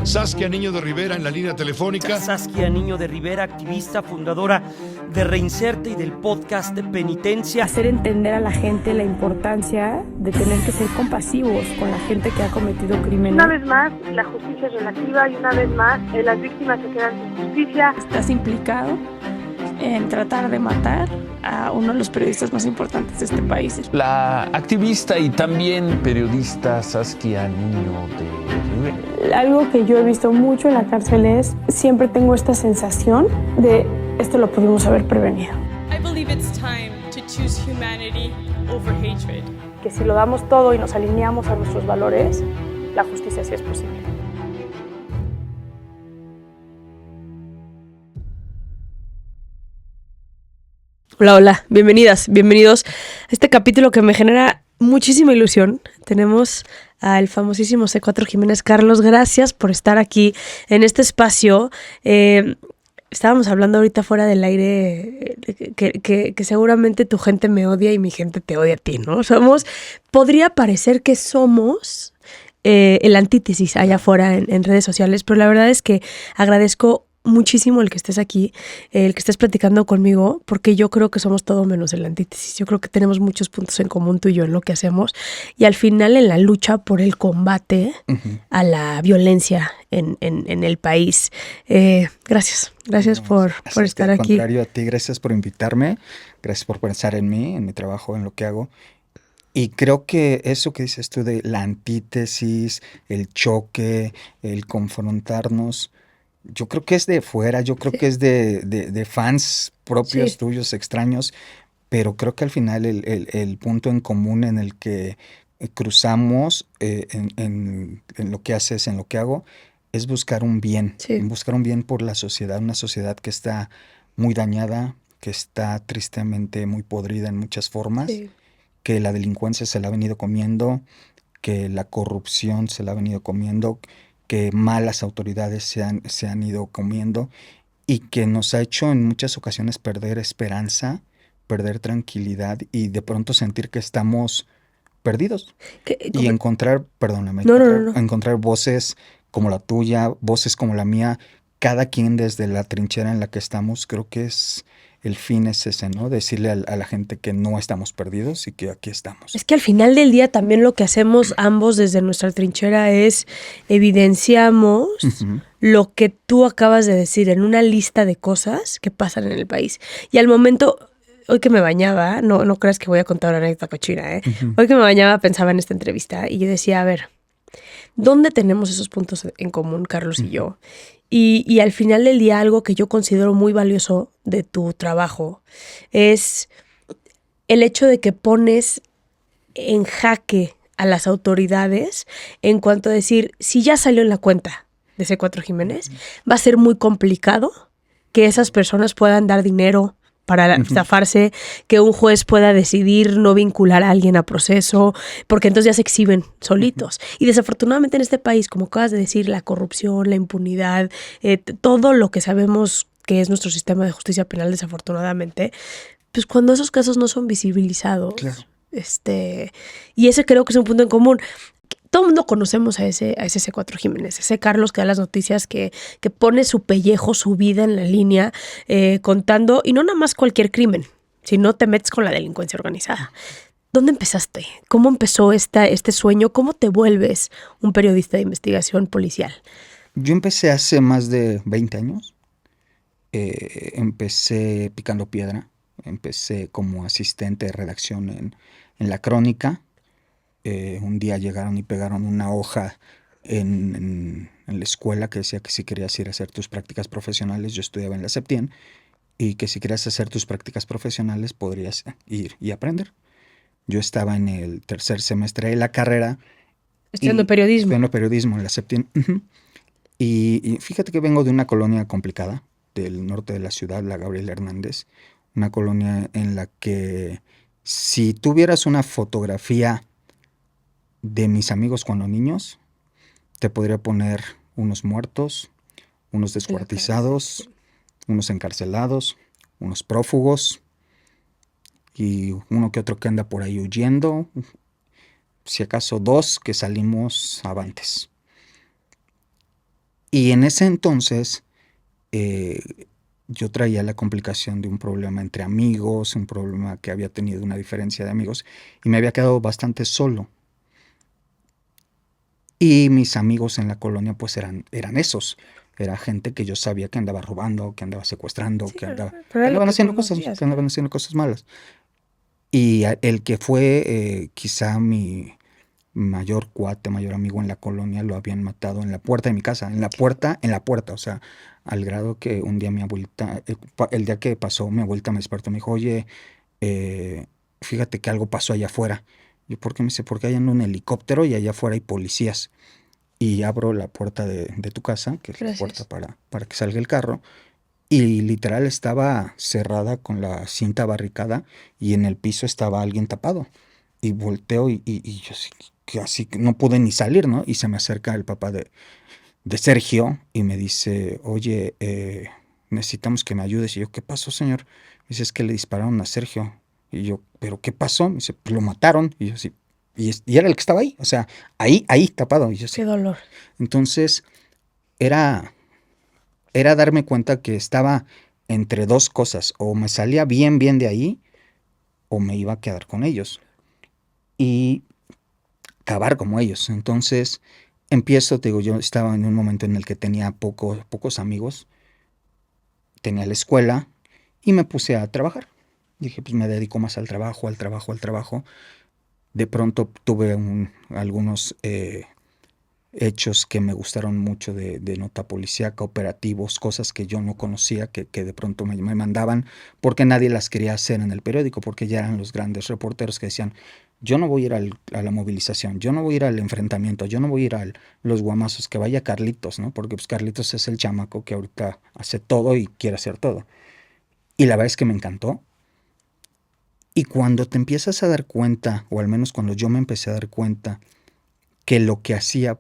Saskia Niño de Rivera en la línea telefónica. Saskia Niño de Rivera, activista, fundadora de Reinserte y del podcast de Penitencia. Hacer entender a la gente la importancia de tener que ser compasivos con la gente que ha cometido crímenes. Una vez más, la justicia es relativa y una vez más, las víctimas se quedan sin justicia. Estás implicado en tratar de matar a uno de los periodistas más importantes de este país. La activista y también periodista Saskia Niño de Rivera. Algo que yo he visto mucho en la cárcel es, siempre tengo esta sensación de, esto lo pudimos haber prevenido. I believe it's time to choose humanity over hatred. Que si lo damos todo y nos alineamos a nuestros valores, la justicia sí es posible. Hola, hola, bienvenidas, bienvenidos a este capítulo que me genera muchísima ilusión. Tenemos al famosísimo C4 Jiménez. Carlos, gracias por estar aquí en este espacio. Estábamos hablando ahorita fuera del aire que seguramente tu gente me odia y mi gente te odia a ti, ¿no? Podría parecer que somos el antítesis allá afuera en redes sociales, pero la verdad es que agradezco muchísimo el que estés aquí, el que estés platicando conmigo, porque yo creo que somos todo menos el antítesis. Yo creo que tenemos muchos puntos en común tú y yo en lo que hacemos, y al final en la lucha por el combate a la violencia en el país. Gracias por estar aquí. Al contrario a ti, gracias por invitarme, gracias por pensar en mí, en mi trabajo, en lo que hago. Y creo que eso que dices tú de la antítesis, el choque, el confrontarnos, yo creo que es de fuera, yo creo que es de fans propios tuyos, extraños, pero creo que al final el punto en común en el que cruzamos en lo que haces, en lo que hago, es buscar un bien, buscar un bien por la sociedad, una sociedad que está muy dañada, que está tristemente muy podrida en muchas formas, que la delincuencia se la ha venido comiendo, que la corrupción se la ha venido comiendo, que malas autoridades se han ido comiendo y que nos ha hecho en muchas ocasiones perder esperanza, perder tranquilidad y de pronto sentir que estamos perdidos. Y encontrar, perdóname, encontrar voces como la tuya, voces como la mía, cada quien desde la trinchera en la que estamos. Creo que el fin es ese, ¿no? Decirle a la gente que no estamos perdidos y que aquí estamos. Es que al final del día también lo que hacemos ambos desde nuestra trinchera es evidenciamos lo que tú acabas de decir en una lista de cosas que pasan en el país. Y al momento, hoy que me bañaba, no creas que voy a contar una anécdota cochina, Hoy que me bañaba pensaba en esta entrevista y yo decía, a ver, ¿dónde tenemos esos puntos en común, Carlos y yo? Y al final del día, algo que yo considero muy valioso de tu trabajo es el hecho de que pones en jaque a las autoridades en cuanto a decir, si ya salió en la cuenta de C4 Jiménez, va a ser muy complicado que esas personas puedan dar dinero para zafarse, que un juez pueda decidir no vincular a alguien a proceso, porque entonces ya se exhiben solitos. Y desafortunadamente en este país, como acabas de decir, la corrupción, la impunidad, todo lo que sabemos que es nuestro sistema de justicia penal, desafortunadamente, pues cuando esos casos no son visibilizados, y ese creo que es un punto en común. Todo el mundo conocemos a ese C4 Jiménez, ese Carlos que da las noticias, que pone su pellejo, su vida en la línea, contando, y no nada más cualquier crimen, sino te metes con la delincuencia organizada. ¿Dónde empezaste? ¿Cómo empezó este sueño? ¿Cómo te vuelves un periodista de investigación policial? Yo empecé hace más de 20 años. Empecé picando piedra, empecé como asistente de redacción en La Crónica. Un día llegaron y pegaron una hoja en la escuela que decía que si querías ir a hacer tus prácticas profesionales, yo estudiaba en la Septien, y que si querías hacer tus prácticas profesionales podrías ir y aprender. Yo estaba en el tercer semestre de la carrera. Estudiando periodismo. Estudiando periodismo en la Septien. Y fíjate que vengo de una colonia complicada, del norte de la ciudad, la Gabriel Hernández, una colonia en la que si tuvieras una fotografía de mis amigos cuando niños, te podría poner unos muertos, unos descuartizados, unos encarcelados, unos prófugos y uno que otro que anda por ahí huyendo, si acaso 2 que salimos avantes. Y en ese entonces yo traía la complicación de un problema entre amigos, un problema que había tenido una diferencia de amigos y me había quedado bastante solo. Y mis amigos en la colonia pues eran esos. Era gente que yo sabía que andaba robando, que andaba secuestrando, Sí, que andaba, pero era lo andaban que haciendo cosas, conocías, que andaban haciendo cosas malas. Y el que fue quizá mi mayor cuate, mayor amigo en la colonia, lo habían matado en la puerta de mi casa, en la puerta, o sea, al grado que un día mi abuelita, el día que pasó, mi abuelita me despertó, me dijo, oye, fíjate que algo pasó allá afuera. Y ¿por qué? Me dice, porque hay un helicóptero y allá afuera hay policías. Y abro la puerta de tu casa, que es la puerta para que salga el carro, y literal estaba cerrada con la cinta barricada y en el piso estaba alguien tapado. Y volteo y yo así que no pude ni salir, ¿no? Y se me acerca el papá de Sergio y me dice, oye, necesitamos que me ayudes. Y yo, ¿qué pasó, señor? Me dice, es que le dispararon a Sergio. Y yo, ¿pero qué pasó? Me dice, pues lo mataron. Y yo, sí. Y era el que estaba ahí, o sea, ahí, tapado. Y yo, sí. Qué dolor. Entonces, era darme cuenta que estaba entre dos cosas. O me salía bien de ahí, o me iba a quedar con ellos. Y acabar como ellos. Entonces, empiezo, te digo, yo estaba en un momento en el que tenía pocos amigos, tenía la escuela y me puse a trabajar. Dije, pues me dedico más al trabajo. De pronto tuve algunos hechos que me gustaron mucho de nota policíaca, operativos, cosas que yo no conocía, que de pronto me mandaban, porque nadie las quería hacer en el periódico, porque ya eran los grandes reporteros que decían, yo no voy a ir a la movilización, yo no voy a ir al enfrentamiento, yo no voy a ir a los guamazos, que vaya Carlitos, ¿no? Porque pues Carlitos es el chamaco que ahorita hace todo y quiere hacer todo. Y la verdad es que me encantó. Y cuando te empiezas a dar cuenta, o al menos cuando yo me empecé a dar cuenta, que lo que hacía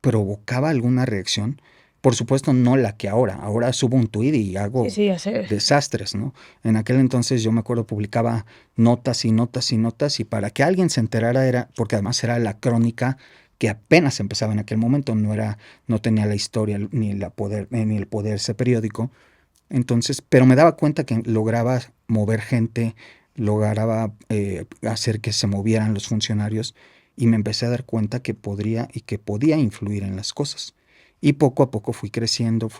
provocaba alguna reacción, por supuesto no la que ahora subo un tuit y hago desastres, ¿no? En aquel entonces yo me acuerdo publicaba notas y para que alguien se enterara era, porque además era la crónica que apenas empezaba en aquel momento, no tenía la historia ni el poder ese periódico, entonces, pero me daba cuenta que lograba mover gente, lograba hacer que se movieran los funcionarios y me empecé a dar cuenta que podía influir en las cosas. Y poco a poco fui creciendo.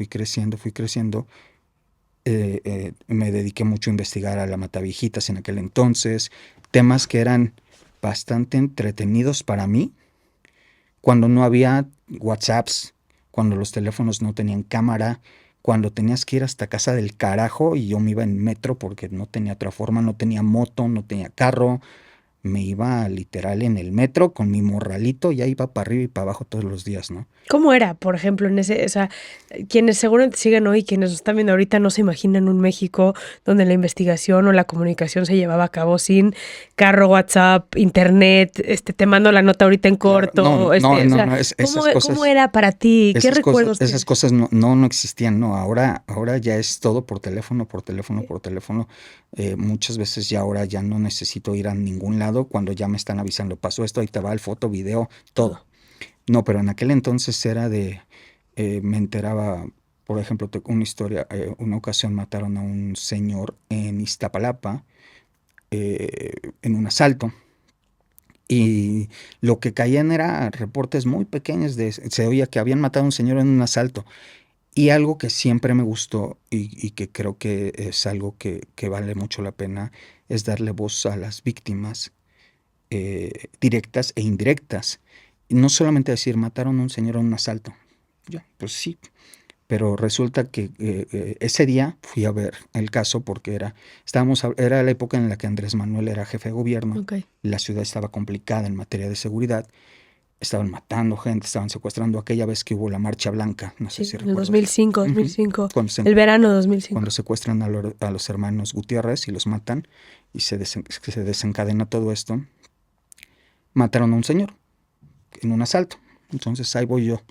Me dediqué mucho a investigar a la Mataviejitas en aquel entonces, temas que eran bastante entretenidos para mí, cuando no había WhatsApps, cuando los teléfonos no tenían cámara, cuando tenías que ir hasta casa del carajo y yo me iba en metro porque no tenía otra forma, no tenía moto, no tenía carro. Me iba literal en el metro con mi morralito, ya iba para arriba y para abajo todos los días, ¿no? ¿Cómo era, por ejemplo, en ese, o sea, quienes seguramente siguen hoy, quienes nos están viendo ahorita, no se imaginan un México donde la investigación o la comunicación se llevaba a cabo sin carro, WhatsApp, internet, te mando la nota ahorita en corto. ¿Cómo era para ti? ¿Qué recuerdos tienes? Esas cosas no existían, no. Ahora ya es todo por teléfono. Muchas veces ya ahora ya no necesito ir a ningún lado cuando ya me están avisando, pasó esto, ahí te va el foto, video, todo. No, pero en aquel entonces era me enteraba, por ejemplo, una historia, una ocasión mataron a un señor en Iztapalapa en un asalto. Y lo que caían eran reportes muy pequeños, se oía que habían matado a un señor en un asalto. Y algo que siempre me gustó y que creo que es algo que vale mucho la pena es darle voz a las víctimas directas e indirectas. Y no solamente decir, mataron a un señor en un asalto. Ya, pues sí. Pero resulta que ese día fui a ver el caso porque era la época en la que Andrés Manuel era jefe de gobierno. Okay. La ciudad estaba complicada en materia de seguridad. Estaban matando gente, estaban secuestrando. Aquella vez que hubo la Marcha Blanca, no sé si recuerdas. En 2005, el verano de 2005. Cuando secuestran a los hermanos Gutiérrez y los matan y se desencadena todo esto, mataron a un señor en un asalto. Entonces ahí voy yo.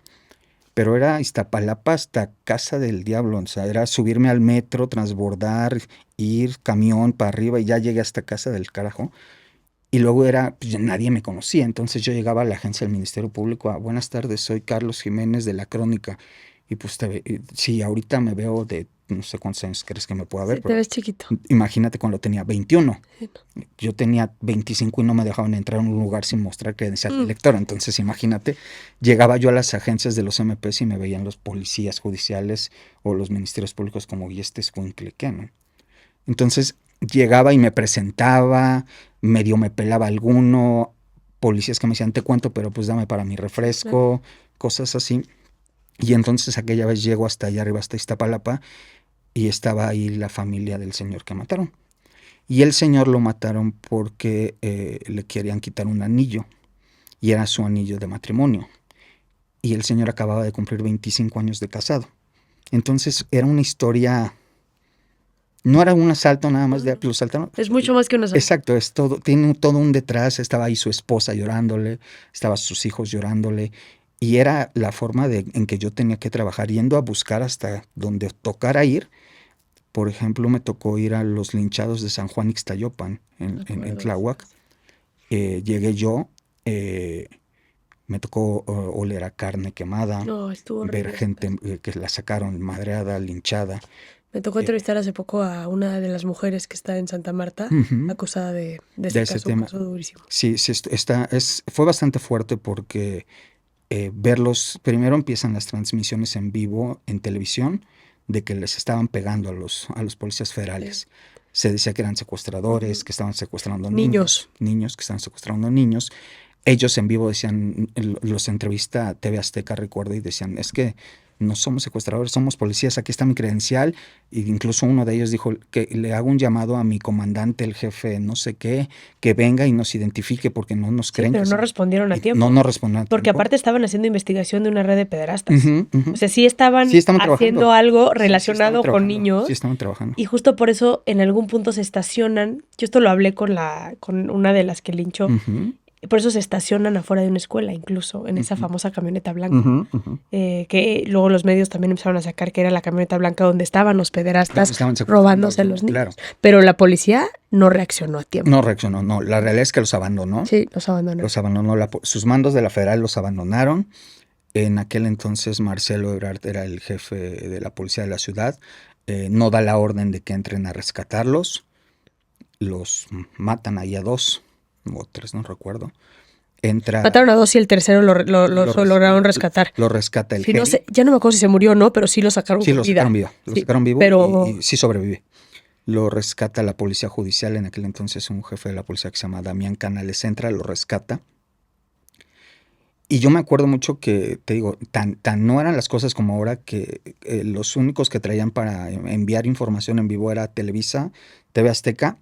Pero era Iztapalapa hasta Casa del Diablo, o sea, era subirme al metro, transbordar, ir camión para arriba y ya llegué hasta Casa del Carajo. Y luego pues, nadie me conocía, entonces yo llegaba a la agencia del Ministerio Público buenas tardes, soy Carlos Jiménez de La Crónica. Y pues sí, ahorita me veo de no sé cuántos años crees que me pueda ver. Sí, te ves chiquito. Imagínate cuando tenía 21. Sí, no. Yo tenía 25 y no me dejaban entrar a un lugar sin mostrar credencial de lector. Entonces imagínate, llegaba yo a las agencias de los MPs y me veían los policías judiciales o los ministerios públicos como, ¿y este escuincle qué, no? Entonces llegaba y me presentaba, medio me pelaba alguno, policías que me decían, te cuento, pero pues dame para mi refresco, cosas así. Y entonces aquella vez llego hasta allá arriba, hasta Iztapalapa, y estaba ahí la familia del señor que mataron. Y el señor lo mataron porque le querían quitar un anillo, y era su anillo de matrimonio. Y el señor acababa de cumplir 25 años de casado. Entonces era una historia, no era un asalto nada más, lo saltaron. Es mucho más que un asalto. Exacto, tiene todo un detrás. Estaba ahí su esposa llorándole, estaban sus hijos llorándole. Y era la forma en que yo tenía que trabajar, yendo a buscar hasta donde tocara ir. Por ejemplo, me tocó ir a los linchados de San Juan Ixtayopan, en Tláhuac. Llegué yo, me tocó oler a carne quemada, ver gente que la sacaron madreada, linchada. Me tocó entrevistar hace poco a una de las mujeres que está en Santa Marta, acusada de ese caso, un caso durísimo. Sí, fue bastante fuerte porque... verlos, primero empiezan las transmisiones en vivo en televisión de que les estaban pegando a los policías federales. Sí. Se decía que eran secuestradores, que estaban secuestrando niños que estaban secuestrando niños. Ellos en vivo decían, los entrevista TV Azteca, recuerdo, y decían, es que no somos secuestradores, somos policías, aquí está mi credencial. E incluso uno de ellos dijo que le hago un llamado a mi comandante, el jefe, no sé qué, que venga y nos identifique porque no nos creen. Pero no respondieron a tiempo. No respondieron a tiempo. Porque aparte estaban haciendo investigación de una red de pederastas. O sea, sí estaban haciendo algo relacionado con niños. Sí, estaban trabajando. Y justo por eso en algún punto se estacionan. Yo esto lo hablé con una de las que linchó. Por eso se estacionan afuera de una escuela, incluso, en esa famosa camioneta blanca. Que luego los medios también empezaron a sacar que era la camioneta blanca donde estaban los pederastas robándose a los niños. Claro. Pero la policía no reaccionó a tiempo. No reaccionó, no. La realidad es que los abandonó. Sí, los abandonó. Sus mandos de la federal los abandonaron. En aquel entonces Marcelo Ebrard era el jefe de la policía de la ciudad. No da la orden de que entren a rescatarlos. Los matan ahí a 2. O 3, no recuerdo. Mataron a 2 y el tercero lo lograron rescatar. Lo rescata el jefe. No sé, ya no me acuerdo si se murió o no, pero sí lo sacaron con vida. Sí, lo sacaron vivo pero... y sí sobrevive. Lo rescata la policía judicial, en aquel entonces un jefe de la policía que se llama Damián Canales entra, lo rescata. Y yo me acuerdo mucho que, te digo, tan no eran las cosas como ahora, que los únicos que traían para enviar información en vivo era Televisa, TV Azteca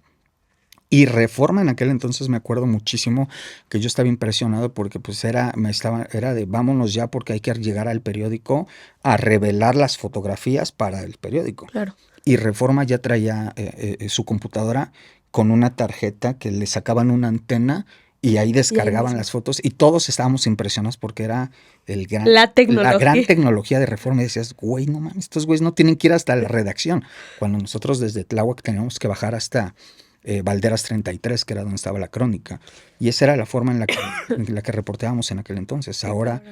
y Reforma. En aquel entonces me acuerdo muchísimo que yo estaba impresionado porque pues era de vámonos ya porque hay que llegar al periódico a revelar las fotografías para el periódico. Claro. Y Reforma ya traía su computadora con una tarjeta que le sacaban una antena y ahí descargaban las fotos y todos estábamos impresionados porque era la gran tecnología de Reforma. Y decías, güey, no mames, estos güeyes no tienen que ir hasta la redacción. Cuando nosotros desde Tláhuac teníamos que bajar hasta Valderas 33, que era donde estaba La Crónica. Y esa era la forma en la que reporteábamos en aquel entonces. Ahora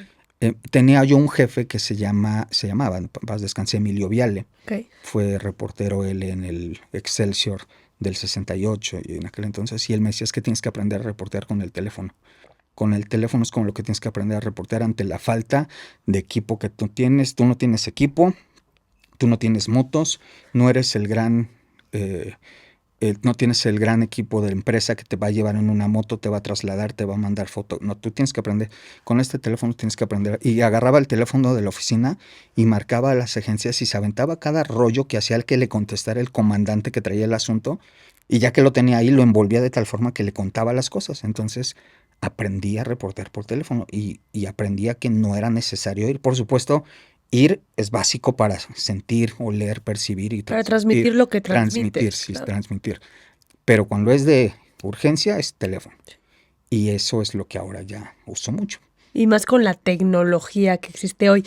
tenía yo un jefe que se llamaba, paz descanse, Emilio Viale. Okay. Fue reportero él en el Excelsior del 68 y en aquel entonces. Y él me decía, es que tienes que aprender a reportear con el teléfono. Con el teléfono es como lo que tienes que aprender a reportear ante la falta de equipo que tú tienes. Tú no tienes equipo, tú no tienes motos, no eres el gran... no tienes el gran equipo de empresa que te va a llevar en una moto, te va a trasladar, te va a mandar foto. No, tú tienes que aprender. Con este teléfono tienes que aprender. Y agarraba el teléfono de la oficina y marcaba a las agencias y se aventaba cada rollo que hacía el que le contestara el comandante que traía el asunto. Y ya que lo tenía ahí, lo envolvía de tal forma que le contaba las cosas. Entonces aprendí a reportear por teléfono y aprendí a que no era necesario ir. Por supuesto, ir es básico para sentir, oler, percibir y para transmitir lo que transmites. Transmitir. Pero cuando es de urgencia es teléfono. Y eso es lo que ahora ya uso mucho. Y más con la tecnología que existe hoy.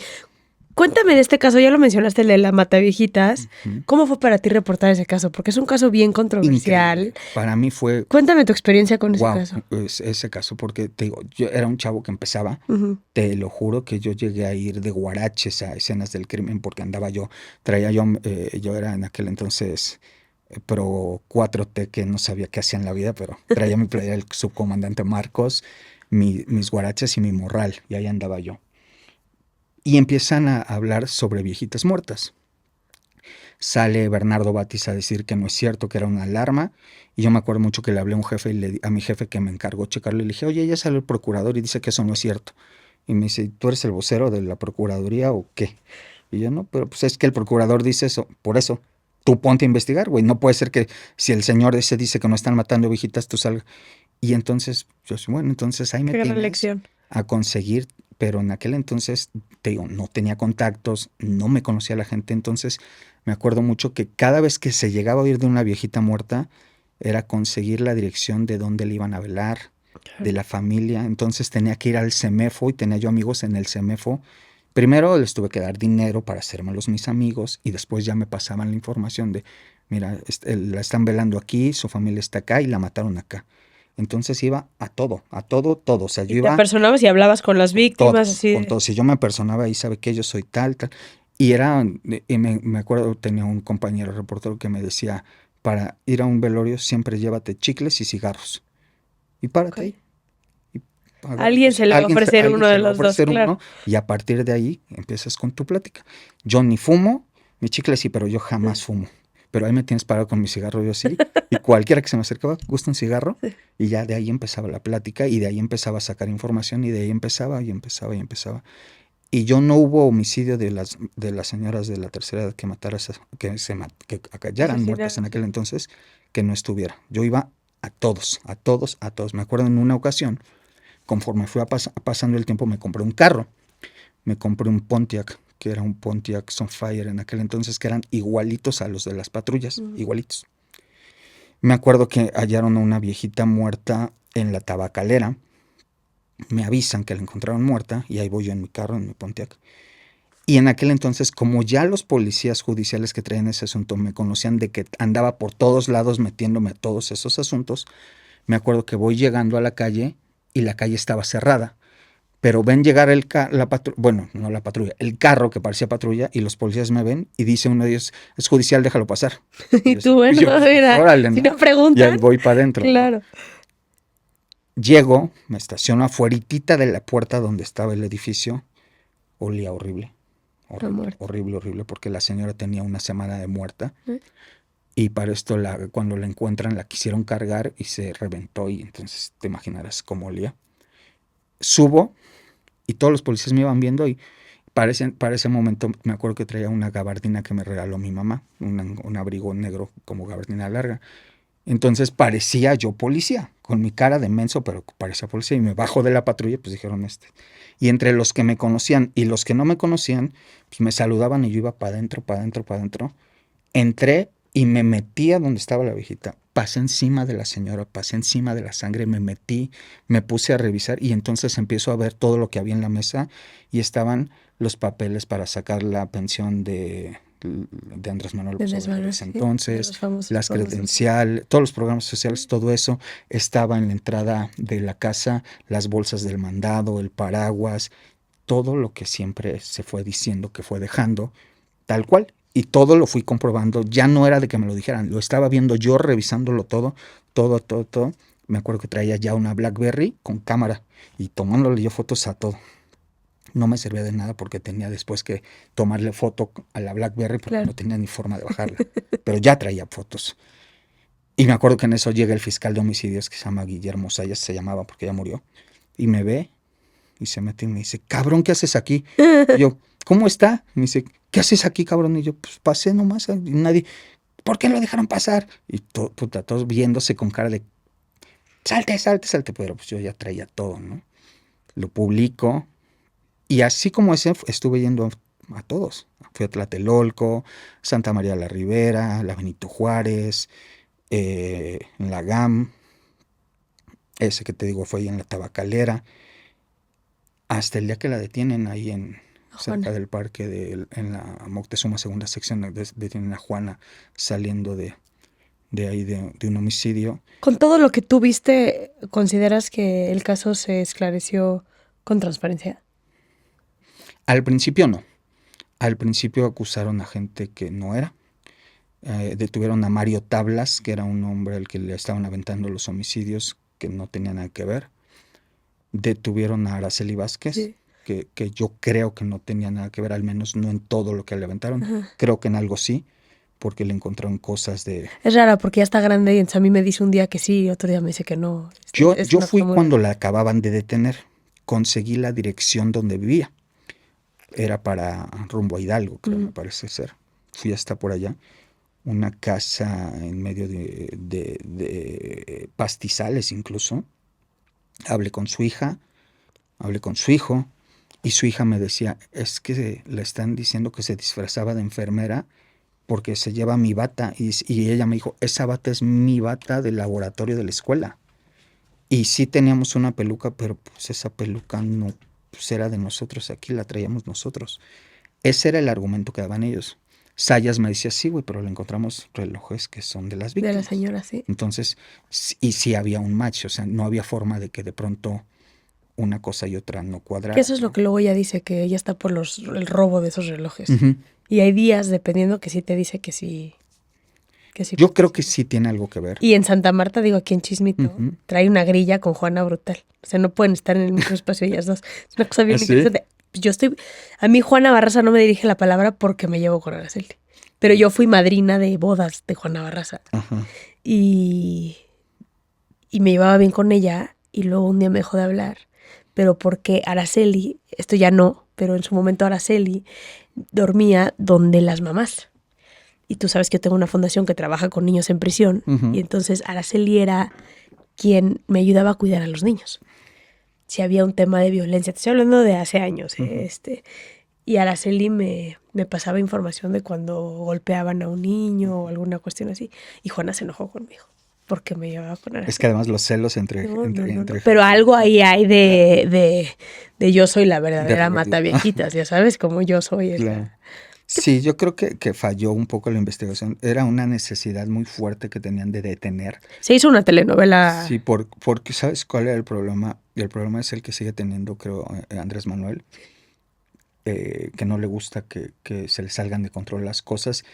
Cuéntame de este caso, ya lo mencionaste, el de la Mataviejitas. ¿Cómo fue para ti reportar ese caso? Porque es un caso bien controversial. Increíble. Para mí fue Cuéntame tu experiencia con ese wow, caso. ese caso, porque te digo, yo era un chavo que empezaba, Ujú. te lo juro que yo llegué a ir de guaraches a escenas del crimen porque yo era en aquel entonces pro 4T que no sabía qué hacía en la vida, pero traía mi playera del subcomandante Marcos, mis guaraches y mi morral, y ahí andaba yo. Y empiezan a hablar sobre viejitas muertas. Sale Bernardo Batis a decir que no es cierto, que era una alarma. Y yo me acuerdo mucho que le hablé a un jefe a mi jefe que me encargó checarlo. Y le dije, oye, ya salió el procurador y dice que eso no es cierto. Y me dice, ¿tú eres el vocero de la procuraduría o qué? Y yo, no, pero pues es que el procurador dice eso. Por eso, tú ponte a investigar, güey. No puede ser que si el señor ese dice que no están matando viejitas, tú salgas. Y entonces, yo, bueno, entonces ahí me Qué gran tienes lección. a conseguir, pero en aquel entonces, te digo, no tenía contactos, no me conocía la gente, entonces me acuerdo mucho que cada vez que se llegaba a oír de una viejita muerta, era conseguir la dirección de dónde le iban a velar, de la familia, entonces tenía que ir al CEMEFO y tenía yo amigos en el CEMEFO. Primero les tuve que dar dinero para hacérmelos mis amigos y después ya me pasaban la información de, mira, la están velando aquí, su familia está acá y la mataron acá. Entonces iba a todo, todo. O sea, yo Y te iba apersonabas y hablabas con las víctimas, todos, así con de... todos. Si yo me personaba ahí, sabe que yo soy tal. Y me acuerdo, tenía un compañero reportero que me decía, para ir a un velorio siempre llévate chicles y cigarros. Y párate Ok. ahí. Y Alguien se le va a ofrecer alguien uno se de le va a los dos, ofrecer claro. y a partir de ahí empiezas con tu plática. Yo ni fumo, mi chicle sí, pero yo jamás fumo. Pero ahí me tienes parado con mi cigarro, yo sí. Y cualquiera que se me acercaba, gusta un cigarro. Y ya de ahí empezaba la plática y de ahí empezaba a sacar información y de ahí empezaba y empezaba y empezaba. Y yo no hubo homicidio de las señoras de la tercera edad que que acallaran muertas en aquel entonces, que no estuviera. Yo iba a todos. Me acuerdo en una ocasión, conforme fue pasando el tiempo, me compré un carro. Me compré un Pontiac, que era un Pontiac Sunfire en aquel entonces, que eran igualitos a los de las patrullas, igualitos. Me acuerdo que hallaron a una viejita muerta en la tabacalera. Me avisan que la encontraron muerta y ahí voy yo en mi carro, en mi Pontiac. Y en aquel entonces, como ya los policías judiciales que traían ese asunto me conocían de que andaba por todos lados metiéndome a todos esos asuntos, me acuerdo que voy llegando a la calle y la calle estaba cerrada. Pero ven llegar el carro que parecía patrulla y los policías me ven y dice uno de ellos, es judicial, déjalo pasar. Y tú, bueno, mira, órale, si ¿no? no preguntan. Y ahí voy para adentro. Claro. Llego, me estaciono afueritita de la puerta donde estaba el edificio. Olía horrible, horrible, porque la señora tenía una semana de muerta. Y para esto, cuando la encuentran, la quisieron cargar y se reventó y entonces te imaginarás cómo olía. Subo y todos los policías me iban viendo y para ese momento me acuerdo que traía una gabardina que me regaló mi mamá, un abrigo negro como gabardina larga. Entonces parecía yo policía, con mi cara de menso, pero parecía policía. Y me bajo de la patrulla, pues dijeron Y entre los que me conocían y los que no me conocían, pues me saludaban y yo iba para adentro. Entré y me metí a donde estaba la viejita. Pasé encima de la señora, pasé encima de la sangre, me metí, me puse a revisar y entonces empiezo a ver todo lo que había en la mesa y estaban los papeles para sacar la pensión de Andrés Manuel López Obrador. Entonces, las credenciales, todos los programas sociales, todo eso estaba en la entrada de la casa, las bolsas del mandado, el paraguas, todo lo que siempre se fue diciendo que fue dejando, tal cual. Y todo lo fui comprobando, ya no era de que me lo dijeran, lo estaba viendo yo, revisándolo todo. Me acuerdo que traía ya una BlackBerry con cámara y tomándole yo fotos a todo. No me servía de nada porque tenía después que tomarle foto a la BlackBerry porque no tenía ni forma de bajarla, pero ya traía fotos. Y me acuerdo que en eso llega el fiscal de homicidios que se llama Guillermo Sayas, se llamaba porque ya murió, y me ve y se mete y me dice, cabrón, ¿qué haces aquí? Y yo, ¿cómo está? Me dice, ¿qué haces aquí, cabrón? Y yo, pues pasé nomás. Y nadie, ¿por qué lo dejaron pasar? Y todos viéndose con cara de, salte. Pero pues yo ya traía todo, ¿no? Lo publico. Y así como ese, estuve yendo a todos. Fui a Tlatelolco, Santa María la Ribera, la Benito Juárez, en la GAM. Ese que te digo fue ahí en la Tabacalera. Hasta el día que la detienen ahí en cerca del parque en la Moctezuma segunda sección, detienen a Juana saliendo de ahí de un homicidio. Con todo lo que tú viste, ¿consideras que el caso se esclareció con transparencia? Al principio no. Al principio acusaron a gente que no era. Detuvieron a Mario Tablas, que era un hombre al que le estaban aventando los homicidios, que no tenía nada que ver. Detuvieron a Araceli Vázquez, Sí. que yo creo que no tenía nada que ver, al menos no en todo lo que le aventaron. Creo que en algo sí, porque le encontraron cosas de... Es rara porque ya está grande y entonces a mí me dice un día que sí y otro día me dice que no. Yo Es una fui cosa muy cuando rara. la acababan de detener. Conseguí la dirección donde vivía. Era para rumbo a Hidalgo, creo, me parece ser. Fui hasta por allá. Una casa en medio de pastizales incluso. Hablé con su hija, hablé con su hijo, y su hija me decía, es que le están diciendo que se disfrazaba de enfermera porque se lleva mi bata. Y ella me dijo, esa bata es mi bata del laboratorio de la escuela. Y sí teníamos una peluca, pero pues esa peluca no pues era de nosotros, aquí la traíamos nosotros. Ese era el argumento que daban ellos. Sayas me decía, sí, güey, pero le encontramos relojes que son de las De víctimas. la señora, sí. Entonces, y sí había un match, o sea, no había forma de que de pronto una cosa y otra no cuadraran. Que eso es lo que luego ella dice, que ella está por el robo de esos relojes. Ujú. Y hay días, dependiendo, que sí te dice que sí. Que sí. Yo creo que sí tiene algo que ver. Y en Santa Marta, digo, aquí en Chismito, Ujú. trae una grilla con Juana brutal. O sea, no pueden estar en el mismo espacio ellas dos. Es una cosa bien ¿Ah, sí? interesante. A mí Juana Barraza no me dirige la palabra porque me llevo con Araceli. Pero yo fui madrina de bodas de Juana Barraza. Ajá. Y me llevaba bien con ella y luego un día me dejó de hablar. Pero porque Araceli, esto ya no, pero en su momento Araceli dormía donde las mamás. Y tú sabes que yo tengo una fundación que trabaja con niños en prisión. Ujú. Y entonces Araceli era quien me ayudaba a cuidar a los niños. Si había un tema de violencia, te estoy hablando de hace años, y Araceli me pasaba información de cuando golpeaban a un niño o alguna cuestión así. Y Juana se enojó conmigo porque me llevaba con Araceli. Es que además los celos entre... No. entre Pero algo ahí hay de yo soy la verdadera De- mata viejitas, ya sabes, como yo soy. Claro. Sí, yo creo que falló un poco la investigación. Era una necesidad muy fuerte que tenían de detener. Se hizo una telenovela. Sí, porque ¿sabes cuál era el problema? Y el problema es el que sigue teniendo, creo, Andrés Manuel, que no le gusta que se le salgan de control las cosas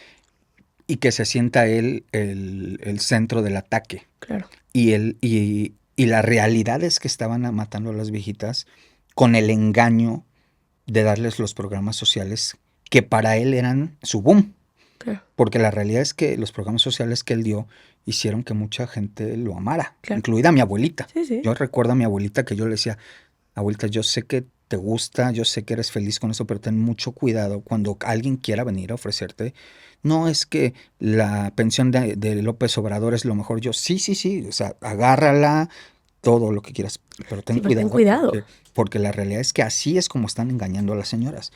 y que se sienta él el centro del ataque. Claro. Y la realidad es que estaban matando a las viejitas con el engaño de darles los programas sociales que para él eran su boom. Claro. Porque la realidad es que los programas sociales que él dio hicieron que mucha gente lo amara, Claro. incluida mi abuelita. Sí. Yo recuerdo a mi abuelita que yo le decía, abuelita, yo sé que te gusta, yo sé que eres feliz con eso, pero ten mucho cuidado cuando alguien quiera venir a ofrecerte. No es que la pensión de López Obrador es lo mejor. Yo, sí, o sea, agárrala, todo lo que quieras, pero ten cuidado. Porque la realidad es que así es como están engañando a las señoras.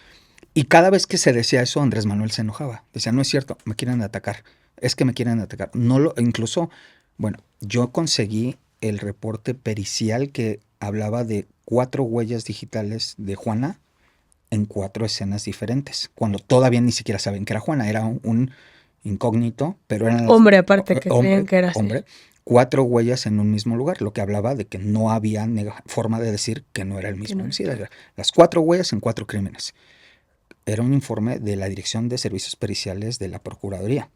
Y cada vez que se decía eso, Andrés Manuel se enojaba. Decía, no es cierto, me quieren atacar. Es que me quieren atacar. Incluso, bueno, yo conseguí el reporte pericial que hablaba de 4 huellas digitales de Juana en 4 escenas diferentes, cuando todavía ni siquiera saben que era Juana, era un incógnito, pero eran Hombre, aparte que creían que era así. 4 huellas en un mismo lugar, lo que hablaba de que no había forma de decir que no era el mismo homicidio. Las 4 huellas en 4 crímenes. Era un informe de la Dirección de Servicios Periciales de la Procuraduría,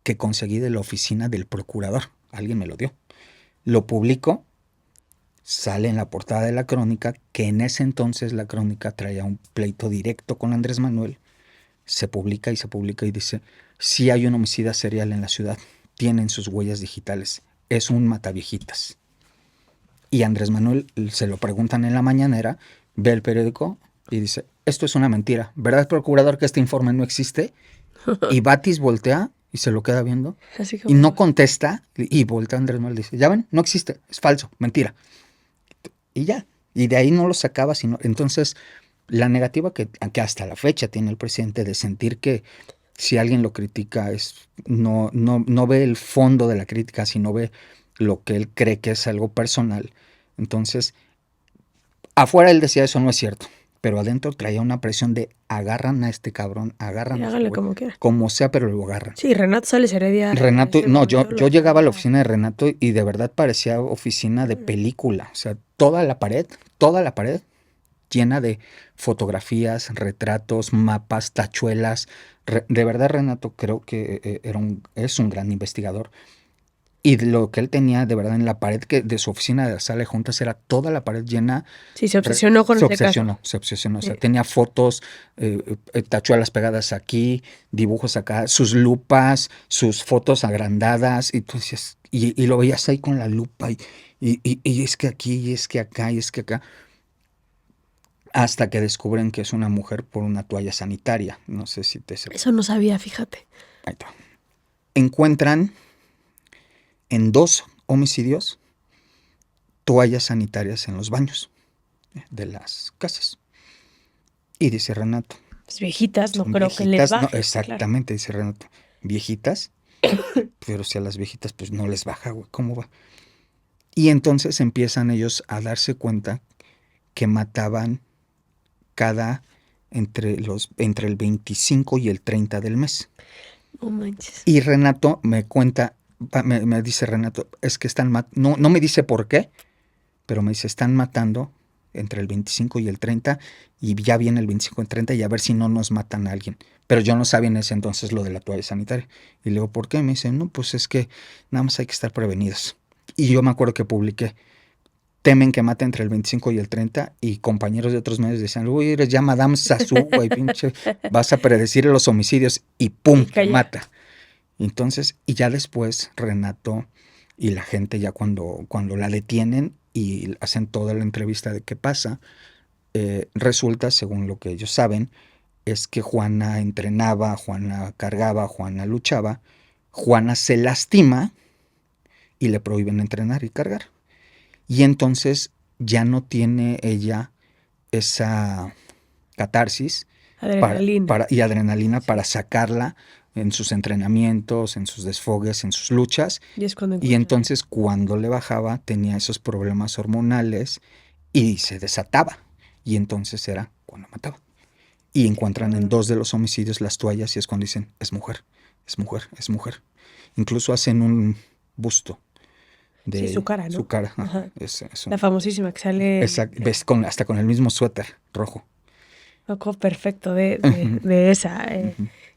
que conseguí de la oficina del procurador. Alguien me lo dio. Lo publico, sale en la portada de la crónica, que en ese entonces la crónica traía un pleito directo con Andrés Manuel. Se publica y dice, sí hay un homicida serial en la ciudad, tienen sus huellas digitales, es un mataviejitas. Y Andrés Manuel se lo preguntan en la mañanera, ve el periódico y dice, esto es una mentira, ¿verdad, procurador, que este informe no existe? Y Batis voltea y se lo queda viendo y no contesta, y voltea Andrés Manuel y dice, ya ven, no existe, es falso, mentira. Y ya, y de ahí no lo sacaba, sino entonces la negativa que hasta la fecha tiene el presidente de sentir que si alguien lo critica no ve el fondo de la crítica, sino ve lo que él cree que es algo personal. Entonces, afuera él decía, eso no es cierto. pero adentro traía una presión de agarran a este cabrón, agarran Y a este hágale güey, como quiera. como sea, pero lo agarran. Sí, Renato Sales Heredia. Renato, en ese no, momento yo lo llegaba a la agarra. oficina de Renato y de verdad parecía oficina de película. O sea, toda la pared llena de fotografías, retratos, mapas, tachuelas. De verdad, Renato creo que es un gran investigador. Y lo que él tenía de verdad en la pared de su oficina de la sala de juntas era toda la pared llena. Sí, se obsesionó con Se ese caso. obsesionó. O sea, Sí. tenía fotos, tachuelas pegadas aquí, dibujos acá, sus lupas, sus fotos agrandadas. Y tú decías, y lo veías ahí con la lupa. Y es que aquí, y es que acá, y es que acá. Hasta que descubren que es una mujer por una toalla sanitaria. No sé si te... Eso no sabía, fíjate. Ahí está. Encuentran en 2 homicidios toallas sanitarias en los baños de las casas. Y dice Renato. Pues viejitas, no son creo que les viejitas, baje. no, exactamente, dice Renato. Viejitas, pero si a las viejitas pues no les baja, güey, ¿cómo va? Y entonces empiezan ellos a darse cuenta que mataban entre el 25 y el 30 del mes. No manches. Y Renato me cuenta, me dice Renato, es que están matando, no me dice por qué, pero me dice, están matando entre el 25 y el 30 y ya viene el 25 y el 30 y a ver si no nos matan a alguien. Pero yo no sabía en ese entonces lo de la toalla sanitaria. Y le digo, ¿por qué? Me dice, no, pues es que nada más hay que estar prevenidos. Y yo me acuerdo que publiqué, temen que mate entre el 25 y el 30 y compañeros de otros medios decían, uy, eres ya Madame Sassou, güey, pinche, vas a predecir los homicidios y ¡pum! Y calla. Mata. Entonces, y ya después Renato y la gente ya cuando la detienen y hacen toda la entrevista de qué pasa, resulta, según lo que ellos saben, es que Juana entrenaba, Juana cargaba, Juana luchaba, Juana se lastima y le prohíben entrenar y cargar. Y entonces ya no tiene ella esa catarsis Adrenalina. y adrenalina para sacarla en sus entrenamientos, en sus desfogues, en sus luchas. Y es cuando Y entonces cuando le bajaba tenía esos problemas hormonales y se desataba. Y entonces era cuando mataba. Y encuentran en 2 de los homicidios las toallas y es cuando dicen, es mujer, es mujer, es mujer. Incluso hacen un busto de Sí, su cara, ¿no? Su cara. Ajá. Es La famosísima que sale. ves hasta con el mismo suéter rojo. Loco perfecto de esa.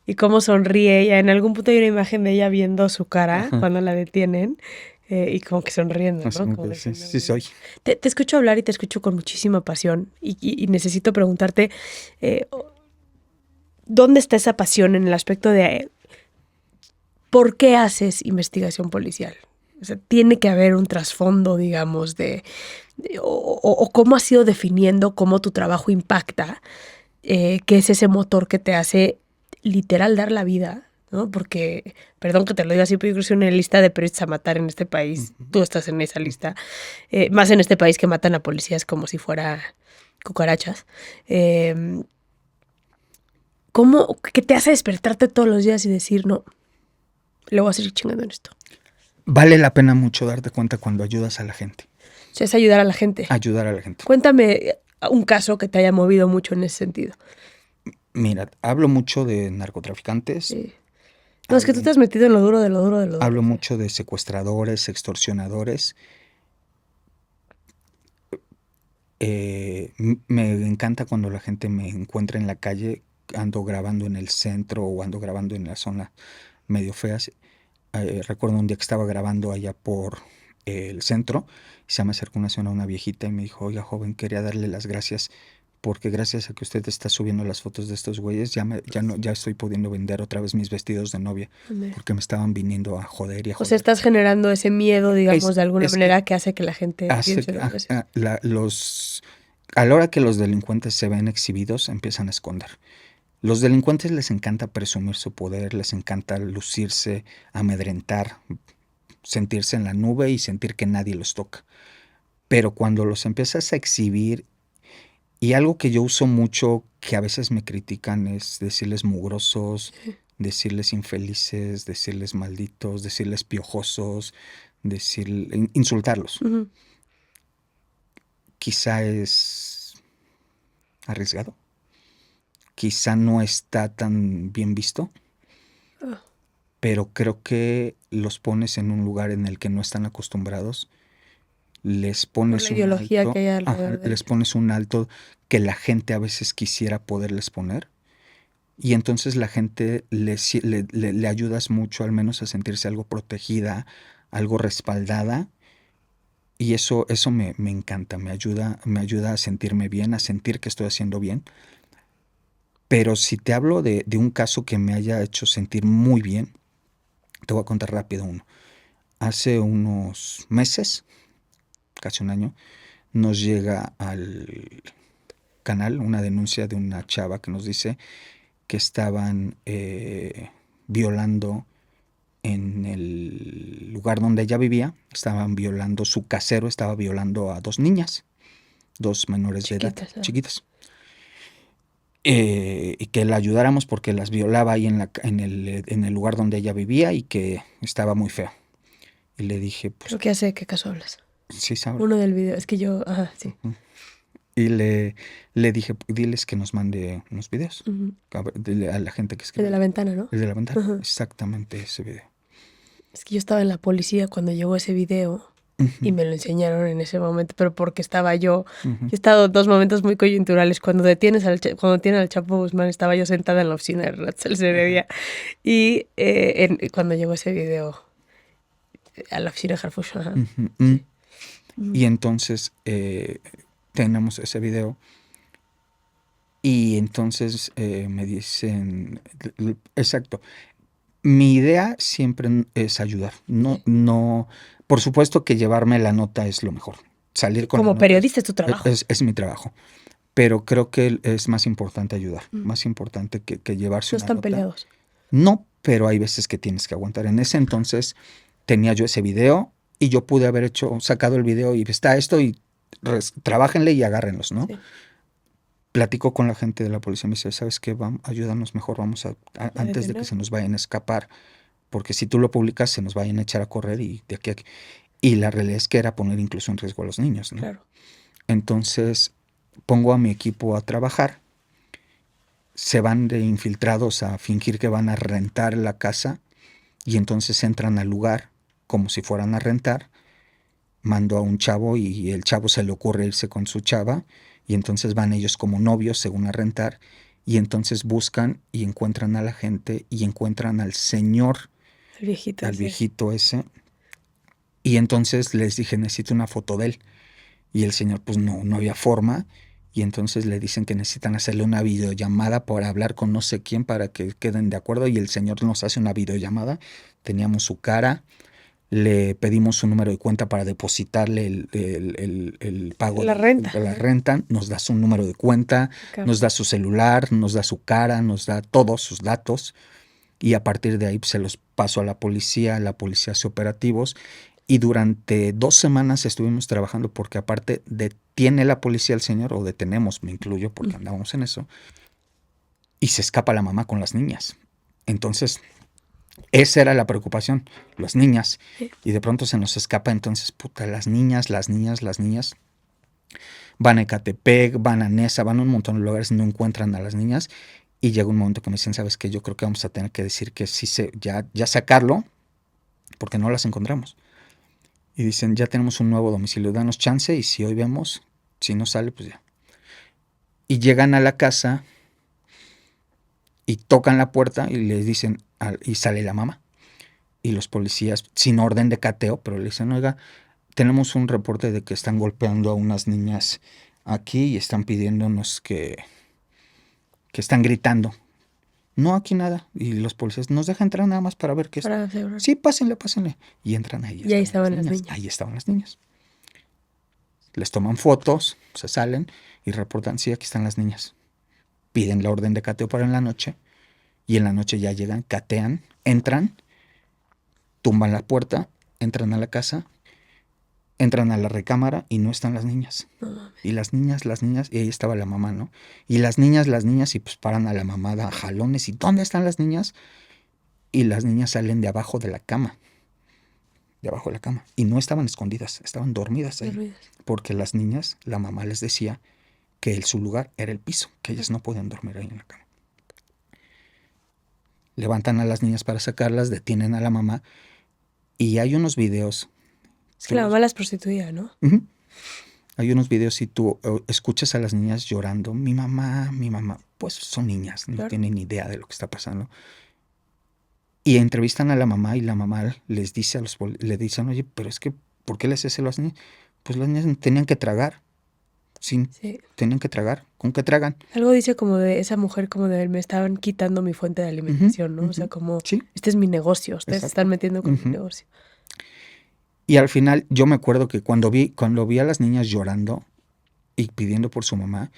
Y cómo sonríe ella. En algún punto hay una imagen de ella viendo su cara cuando la detienen. Y como que sonriendo, Así ¿no? como Como que sí, diciendo, sí soy. Te escucho hablar y te escucho con muchísima pasión. Y necesito preguntarte, ¿dónde está esa pasión en el aspecto de por qué haces investigación policial? O sea, tiene que haber un trasfondo, digamos, o cómo has ido definiendo cómo tu trabajo impacta, que es ese motor que te hace literal dar la vida, ¿no? Porque, perdón que te lo diga así, pero yo creo que soy una lista de periodistas a matar en este país. Tú estás en esa lista. Más en este país que matan a policías como si fuera cucarachas. ¿Cómo que te hace despertarte todos los días y decir, no, le voy a seguir chingando en esto? Vale la pena mucho darte cuenta cuando ayudas a la gente. O sea, es ayudar a la gente. Ayudar a la gente. Cuéntame un caso que te haya movido mucho en ese sentido. Mira, hablo mucho de narcotraficantes. Sí. No, es que tú te has metido en lo duro de lo duro de lo duro. Hablo mucho de secuestradores, extorsionadores. Me encanta cuando la gente me encuentra en la calle, ando grabando en el centro o ando grabando en la zona medio feas. Recuerdo un día que estaba grabando allá por el centro, y se me acercó una viejita y me dijo, oiga joven, quería darle las gracias porque gracias a que usted está subiendo las fotos de estos güeyes, ya estoy pudiendo vender otra vez mis vestidos de novia, porque me estaban viniendo a joder y a joder. O sea, estás generando ese miedo, digamos, de alguna manera que hace que la gente piense dos veces. A la hora que los delincuentes se ven exhibidos, empiezan a esconder. Los delincuentes les encanta presumir su poder, les encanta lucirse, amedrentar, sentirse en la nube y sentir que nadie los toca. Pero cuando los empiezas a exhibir, y algo que yo uso mucho, que a veces me critican, es decirles mugrosos, decirles infelices, decirles malditos, decirles piojosos, insultarlos. Uh-huh. Quizá es arriesgado. Quizá no está tan bien visto, pero creo que los pones en un lugar en el que no están acostumbrados. Les pones Por la ideología alto, que hay alrededor de les ellos. pones un alto que la gente a veces quisiera poderles poner. Y entonces la gente le ayudas mucho al menos a sentirse algo protegida, algo respaldada. Y eso me encanta, me ayuda a sentirme bien, a sentir que estoy haciendo bien. Pero si te hablo de un caso que me haya hecho sentir muy bien, te voy a contar rápido uno. Hace unos meses, casi un año, nos llega al canal una denuncia de una chava que nos dice que estaban violando en el lugar donde ella vivía, estaban violando, su casero estaba violando a 2 niñas, 2 menores de edad, chiquitas. Y que la ayudáramos porque las violaba ahí en el lugar donde ella vivía y que estaba muy feo. Y le dije, pues... Creo que ya sé de qué caso hablas. Sí, sabes. Uno del video, es que yo, ajá, sí. Y le dije, diles que nos mande unos videos. Dile a la gente que escribe. El de la ventana, ¿no? El de la ventana, exactamente ese video. Es que yo estaba en la policía cuando llegó ese video y me lo enseñaron en ese momento, pero porque estaba yo. He estado 2 momentos muy coyunturales. Cuando detienen al Chapo Guzmán, estaba yo sentada en la oficina de Ratzel ese día. Y cuando llegó ese video a la oficina de Harfush. Sí. Y entonces tenemos ese video. Y entonces me dicen, exacto, mi idea siempre es ayudar. No, por supuesto que llevarme la nota es lo mejor. Salir con como periodista es tu trabajo. Es mi trabajo. Pero creo que es más importante ayudar, más importante que llevarse una nota. No están peleados. No, pero hay veces que tienes que aguantar. En ese entonces tenía yo ese video y yo pude haber sacado el video y está esto y trabájenle y agárrenlos, ¿no? Sí. Platico con la gente de la policía y me dice, ¿sabes qué? Ayúdanos mejor, vamos antes de que se nos vayan a escapar, porque si tú lo publicas se nos vayan a echar a correr y de aquí a aquí. Y la realidad es que era poner incluso en riesgo a los niños, ¿no? Claro. Entonces pongo a mi equipo a trabajar, se van de infiltrados a fingir que van a rentar la casa y entonces entran al lugar como si fueran a rentar, mando a un chavo y el chavo se le ocurre irse con su chava. Y entonces van ellos como novios, según a rentar, y entonces buscan y encuentran a la gente y encuentran al señor, al viejito ese. Y entonces les dije, necesito una foto de él. Y el señor, pues no había forma. Y entonces le dicen que necesitan hacerle una videollamada para hablar con no sé quién para que queden de acuerdo. Y el señor nos hace una videollamada. Teníamos su cara. Le pedimos su número de cuenta para depositarle el pago la renta. De la renta. Nos da su número de cuenta, nos da su celular, nos da su cara, nos da todos sus datos. Y a partir de ahí pues, se los paso a la policía hace operativos. Y durante 2 semanas estuvimos trabajando porque aparte detiene la policía al señor, o detenemos, me incluyo porque andábamos en eso, y se escapa la mamá con las niñas. Entonces... esa era la preocupación, las niñas. Y de pronto se nos escapa, entonces, puta, las niñas. Van a Ecatepec, van a Nesa, van a un montón de lugares y no encuentran a las niñas. Y llega un momento que me dicen, ¿sabes qué? Yo creo que vamos a tener que decir que sí ya sacarlo, porque no las encontramos. Y dicen, ya tenemos un nuevo domicilio, danos chance y si hoy vemos, si no sale, pues ya. Y llegan a la casa y tocan la puerta y les dicen... y sale la mamá. Y los policías, sin orden de cateo, pero le dicen, oiga, tenemos un reporte de que están golpeando a unas niñas aquí y están pidiéndonos que están gritando. No, aquí nada. Y los policías, ¿nos deja entrar nada más para ver qué es? Sí, pásenle. Y entran ahí. Y ahí estaban las niñas. Ahí estaban las niñas. Les toman fotos, se salen y reportan, sí, aquí están las niñas. Piden la orden de cateo para en la noche. Y en la noche ya llegan, catean, entran, tumban la puerta, entran a la casa, entran a la recámara y no están las niñas. Y las niñas, y ahí estaba la mamá, ¿no? Y las niñas, y pues paran a la mamá a jalones. ¿Y dónde están las niñas? Y las niñas salen de abajo de la cama. Y no estaban escondidas, estaban dormidas ahí. Porque las niñas, la mamá les decía que su lugar era el piso, que ellas no podían dormir ahí en la cama. Levantan a las niñas para sacarlas, detienen a la mamá y hay unos videos. Es que la mamá las prostituía, ¿no? Uh-huh. Hay unos videos y tú escuchas a las niñas llorando, mi mamá, pues son niñas, no tienen ni idea de lo que está pasando. Y entrevistan a la mamá y la mamá les dice le dicen, oye, pero es que, ¿por qué les hace a las niñas? Pues las niñas tenían que tragar. Sí, tenían que tragar. ¿Con qué tragan? Algo dice como de esa mujer, como de me estaban quitando mi fuente de alimentación, ¿no? O sea, como, este es mi negocio, ustedes se están metiendo con mi negocio. Y al final, yo me acuerdo que cuando vi a las niñas llorando y pidiendo por su mamá,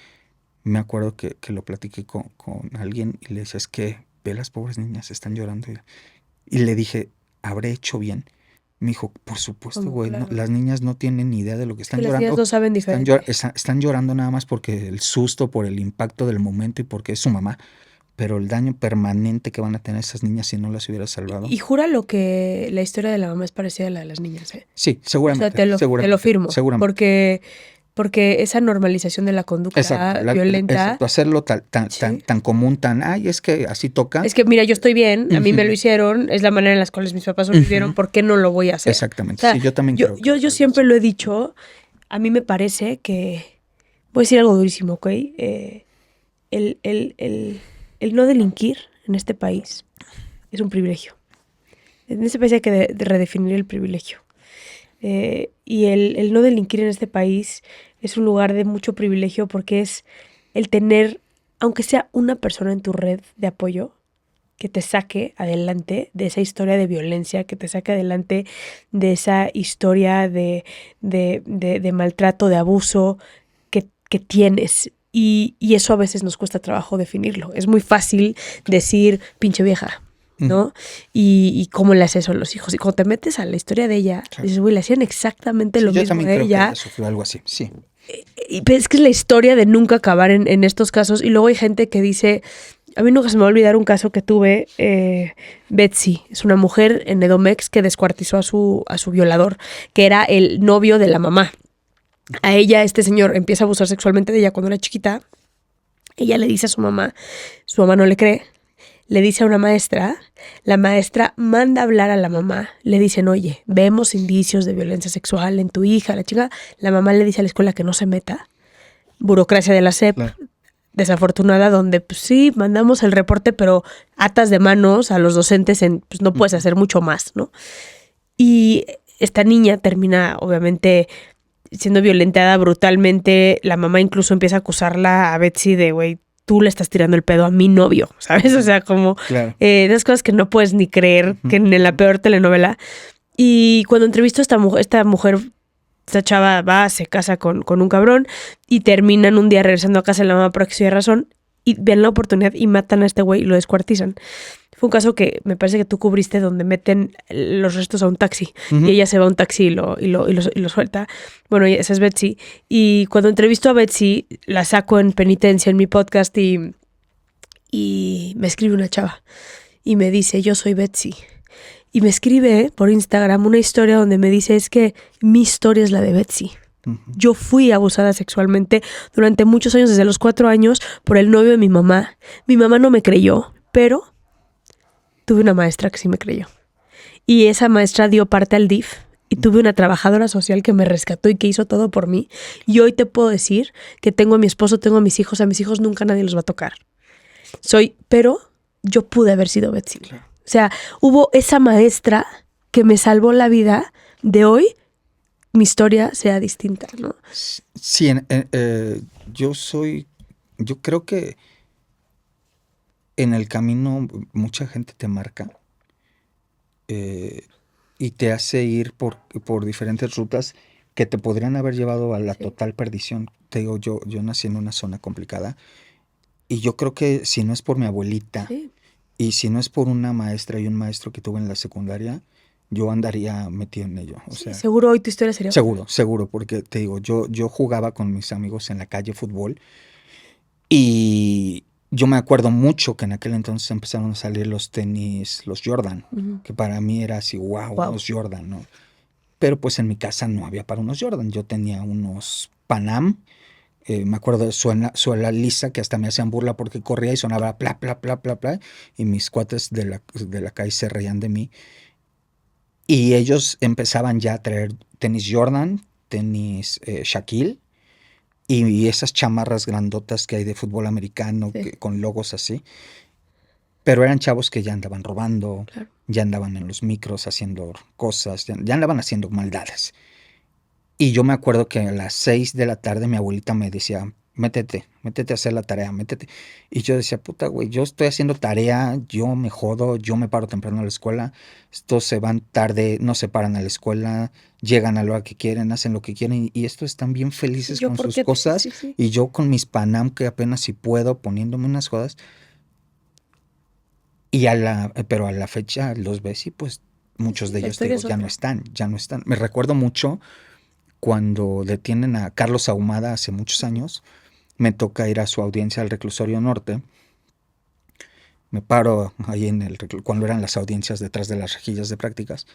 me acuerdo que lo platiqué con alguien y le decía, es que ve las pobres niñas, están llorando. Y le dije, ¿habré hecho bien? Me dijo, por supuesto, güey, claro. Las niñas no tienen ni idea de lo que están llorando. Las niñas no saben diferente. Están llorando nada más porque el susto, por el impacto del momento y porque es su mamá. Pero el daño permanente que van a tener esas niñas si no las hubiera salvado. Y jura lo que la historia de la mamá es parecida a la de las niñas, ¿eh? Sí, seguramente. O sea, te lo firmo. Seguramente. Porque esa normalización de la conducta violenta. Exacto, hacerlo tan común, ay, es que así toca. Es que, mira, yo estoy bien, a mí me lo hicieron, es la manera en la cual mis papás lo vivieron, ¿por qué no lo voy a hacer? Exactamente, o sea, sí, yo también creo. Yo siempre lo he dicho, a mí me parece que, voy a decir algo durísimo, ¿ok? El no delinquir en este país es un privilegio. En este país hay que redefinir el privilegio. Y el no delinquir en este país es un lugar de mucho privilegio porque es el tener, aunque sea una persona en tu red de apoyo, que te saque adelante de esa historia de violencia, que te saque adelante de esa historia de maltrato, de abuso que tienes. Y eso a veces nos cuesta trabajo definirlo. Es muy fácil decir, pinche vieja, ¿no? Y cómo le hace eso a los hijos. Y cuando te metes a la historia de ella, dices, güey, le hacían exactamente lo mismo. Yo también creo ella. Que ella sufrió algo así, sí. Pero es que es la historia de nunca acabar en estos casos. Y luego hay gente que dice, a mí nunca se me va a olvidar un caso que tuve, Betsy, es una mujer en Edomex que descuartizó a su violador, que era el novio de la mamá. A ella, este señor empieza a abusar sexualmente de ella cuando era chiquita. Ella le dice a su mamá no le cree, le dice a una maestra, la maestra manda a hablar a la mamá, le dicen, oye, vemos indicios de violencia sexual en tu hija, la chica, la mamá le dice a la escuela que no se meta, burocracia de la SEP, claro. Desafortunada, donde pues sí, mandamos el reporte, pero atas de manos a los docentes pues no puedes hacer mucho más, ¿no? Y esta niña termina, obviamente, siendo violentada brutalmente. La mamá incluso empieza a acusarla a Betsy de, güey, tú le estás tirando el pedo a mi novio, ¿sabes? O sea, como claro. Esas cosas que no puedes ni creer, que en la peor telenovela. Y cuando entrevisto a esta mujer, esta chava va, se casa con un cabrón y terminan un día regresando a casa de la mamá por aquella razón y ven la oportunidad y matan a este güey y lo descuartizan. Fue un caso que me parece que tú cubriste donde meten los restos a un taxi y ella se va a un taxi y lo suelta. Bueno, esa es Betsy. Y cuando entrevisto a Betsy, la saco en penitencia en mi podcast y me escribe una chava y me dice, yo soy Betsy. Y me escribe por Instagram una historia donde me dice, es que mi historia es la de Betsy. Yo fui abusada sexualmente durante muchos años, desde los 4 años, por el novio de mi mamá. Mi mamá no me creyó, pero tuve una maestra que sí me creyó. Y esa maestra dio parte al DIF y tuve una trabajadora social que me rescató y que hizo todo por mí. Y hoy te puedo decir que tengo a mi esposo, tengo a mis hijos nunca nadie los va a tocar. Pero yo pude haber sido Betsy. Claro. O sea, hubo esa maestra que me salvó la vida de hoy. Mi historia sea distinta, ¿no? Sí, yo creo que en el camino mucha gente te marca y te hace ir por diferentes rutas que te podrían haber llevado a la total perdición. Te digo, yo nací en una zona complicada y yo creo que si no es por mi abuelita y si no es por una maestra y un maestro que tuve en la secundaria, yo andaría metido en ello. O sea, seguro hoy tu historia sería... Seguro, porque te digo, yo jugaba con mis amigos en la calle fútbol y yo me acuerdo mucho que en aquel entonces empezaron a salir los tenis, los Jordan, que para mí era así, wow, los Jordan, ¿no? Pero pues en mi casa no había para unos Jordan, yo tenía unos Pan Am Me acuerdo de Suela Lisa, que hasta me hacían burla porque corría y sonaba pla, pla, pla, pla, pla. Y mis cuates de la calle se reían de mí. Y ellos empezaban ya a traer tenis Jordan, tenis Shaquille y esas chamarras grandotas que hay de fútbol americano con logos así. Pero eran chavos que ya andaban robando, Claro. ya andaban en los micros haciendo cosas, ya andaban haciendo maldades. Y yo me acuerdo que a las 6 de la tarde mi abuelita me decía, métete a hacer la tarea, métete. Y yo decía, puta, güey, yo estoy haciendo tarea, yo me jodo, yo me paro temprano a la escuela, estos se van tarde, no se paran a la escuela, llegan a la hora que quieren, hacen lo que quieren, y estos están bien felices Yo, con ¿por sus qué? cosas, Sí. y yo con mis Panam, que apenas si puedo, poniéndome unas jodas. Y pero a la fecha los ves y pues muchos de la ellos, te historia digo, es otra. ya no están. Me recuerdo mucho cuando detienen a Carlos Ahumada hace muchos años. Me toca ir a su audiencia al Reclusorio Norte. Me paro ahí cuando eran las audiencias detrás de las rejillas de prácticas.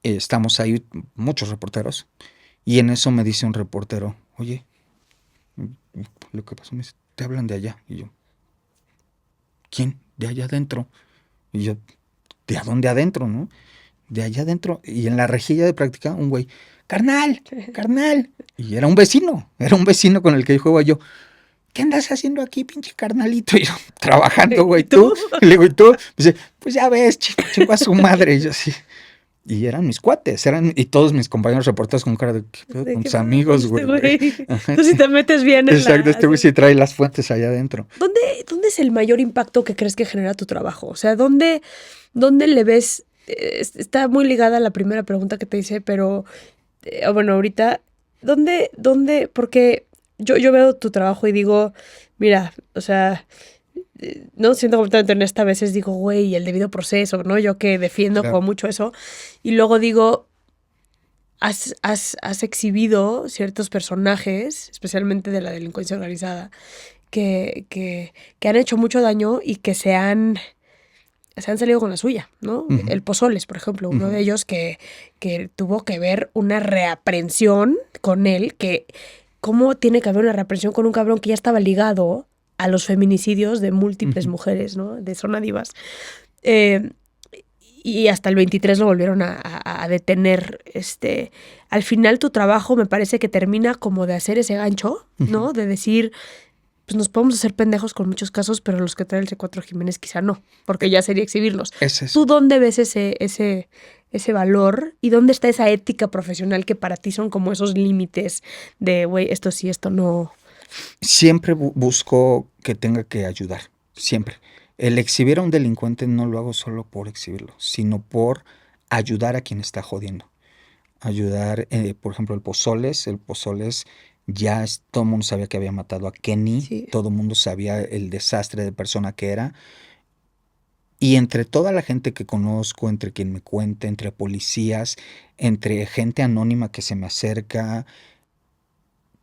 Estamos ahí muchos reporteros. Y en eso me dice un reportero, oye, lo que pasó, me dice, te hablan de allá. Y yo, ¿quién? De allá adentro. Y yo, ¿de a dónde adentro, no? De allá adentro. Y en la rejilla de práctica, un güey, carnal. Y era un vecino con el que juego yo. ¿Qué andas haciendo aquí, pinche carnalito? Y yo, trabajando, güey, ¿tú? Y le digo, ¿y tú? Dice, pues ya ves, chico a su madre. Y yo así. Y eran mis cuates, y todos mis compañeros reporteros con cara de, ¿qué pedo con tus amigos, güey? Tú sí te metes bien en Exacto, este güey sí trae las fuentes allá adentro. ¿Dónde es el mayor impacto que crees que genera tu trabajo? O sea, ¿dónde le ves? Está muy ligada a la primera pregunta que te hice, pero bueno, ahorita, ¿dónde? Porque yo veo tu trabajo y digo, mira, o sea, no siento completamente honesta, a veces digo, güey, el debido proceso, ¿no? Yo que defiendo Claro. como mucho eso. Y luego digo, has exhibido ciertos personajes, especialmente de la delincuencia organizada, que han hecho mucho daño y que se han salido con la suya, ¿no? Uh-huh. El Pozoles, por ejemplo, uno Uh-huh. de ellos que tuvo que ver una reaprensión con él, que cómo tiene que haber una reaprensión con un cabrón que ya estaba ligado a los feminicidios de múltiples Uh-huh. mujeres, ¿no? De Zona Divas. Y hasta el 23 lo volvieron a detener. Al final tu trabajo me parece que termina como de hacer ese gancho, ¿no? Uh-huh. De decir, pues nos podemos hacer pendejos con muchos casos, pero los que trae el C4 Jiménez quizá no, porque ya sería exhibirlos. ¿Tú dónde ves ese valor y dónde está esa ética profesional que para ti son como esos límites de, güey, esto sí, esto no? Siempre busco que tenga que ayudar, siempre. El exhibir a un delincuente no lo hago solo por exhibirlo, sino por ayudar a quien está jodiendo. Ayudar, por ejemplo, el Pozoles ya todo el mundo sabía que había matado a Kenny, Sí. todo el mundo sabía el desastre de persona que era. Y entre toda la gente que conozco, entre quien me cuenta, entre policías, entre gente anónima que se me acerca,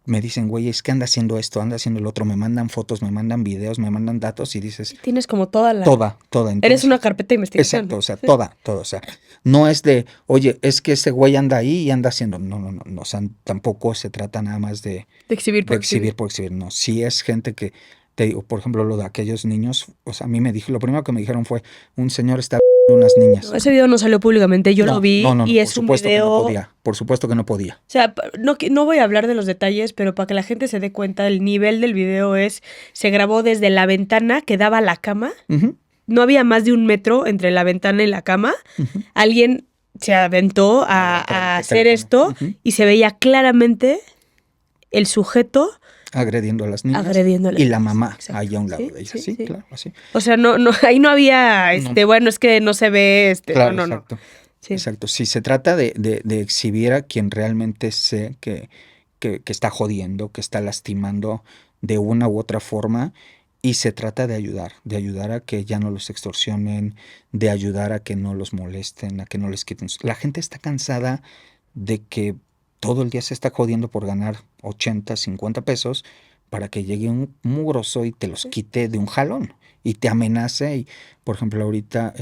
me dicen, güey, es que anda haciendo esto, anda haciendo el otro, me mandan fotos, me mandan videos, me mandan datos y dices... Tienes como toda la... Toda. Entonces, eres una carpeta de investigación. Exacto, o sea, toda, o sea, no es de, oye, es que ese güey anda ahí y anda haciendo, no, o sea, tampoco se trata nada más de exhibir por exhibir, no, sí es gente que, te digo, por ejemplo, lo de aquellos niños, o sea, a mí lo primero que me dijeron fue, un señor está unas niñas. No, ese video no salió públicamente, yo lo vi y es un video... Por supuesto que no podía. O sea, no voy a hablar de los detalles, pero para que la gente se dé cuenta, el nivel del video se grabó desde la ventana que daba a la cama. Uh-huh. No había más de 1 metro entre la ventana y la cama. Uh-huh. Alguien se aventó a hacer esto uh-huh. y se veía claramente el sujeto agrediendo a las niñas y la mamá ahí a un lado de ella. Sí, claro, así. O sea, no, ahí no había, bueno, es que no se ve, claro, no. Exacto. Sí. Exacto. Si se trata de exhibir a quien realmente sé que está jodiendo, que está lastimando de una u otra forma, y se trata de ayudar a que ya no los extorsionen, de ayudar a que no los molesten, a que no les quiten. La gente está cansada de que todo el día se está jodiendo por ganar 80, 50 pesos para que llegue un mugroso y te los quite de un jalón y te amenace. Y, por ejemplo, ahorita,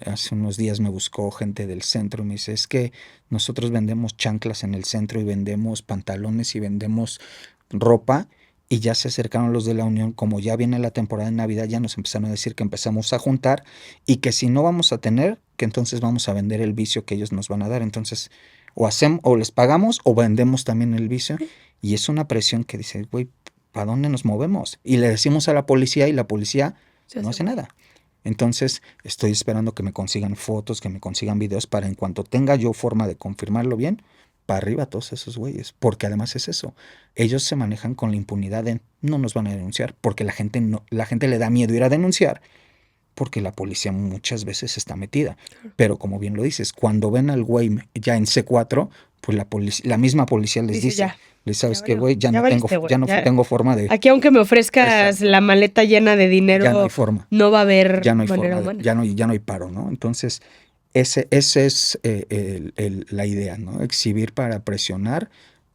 hace unos días me buscó gente del centro y me dice, es que nosotros vendemos chanclas en el centro y vendemos pantalones y vendemos ropa, y ya se acercaron los de la Unión. Como ya viene la temporada de Navidad, ya nos empezaron a decir que empezamos a juntar y que si no vamos a tener, que entonces vamos a vender el vicio que ellos nos van a dar. Entonces, o les pagamos o vendemos también el vicio. Y es una presión que dice, güey, ¿para dónde nos movemos? Y le decimos a la policía y la policía no hace nada. Entonces, estoy esperando que me consigan fotos, que me consigan videos para en cuanto tenga yo forma de confirmarlo bien, para arriba todos esos güeyes. Porque además es eso. Ellos se manejan con la impunidad de no nos van a denunciar, porque la gente le da miedo ir a denunciar, porque la policía muchas veces está metida. Pero como bien lo dices, cuando ven al güey ya en C4, pues la misma policía les dice ya. ¿sabes Ya qué, güey? Ya no valiste, güey, ya. tengo forma de... Aquí, aunque me ofrezcas la maleta llena de dinero, Ya no hay forma. no va a haber Ya no hay manera forma, humana. ya no hay paro, ¿no? Entonces, ese es la idea, ¿no? Exhibir para presionar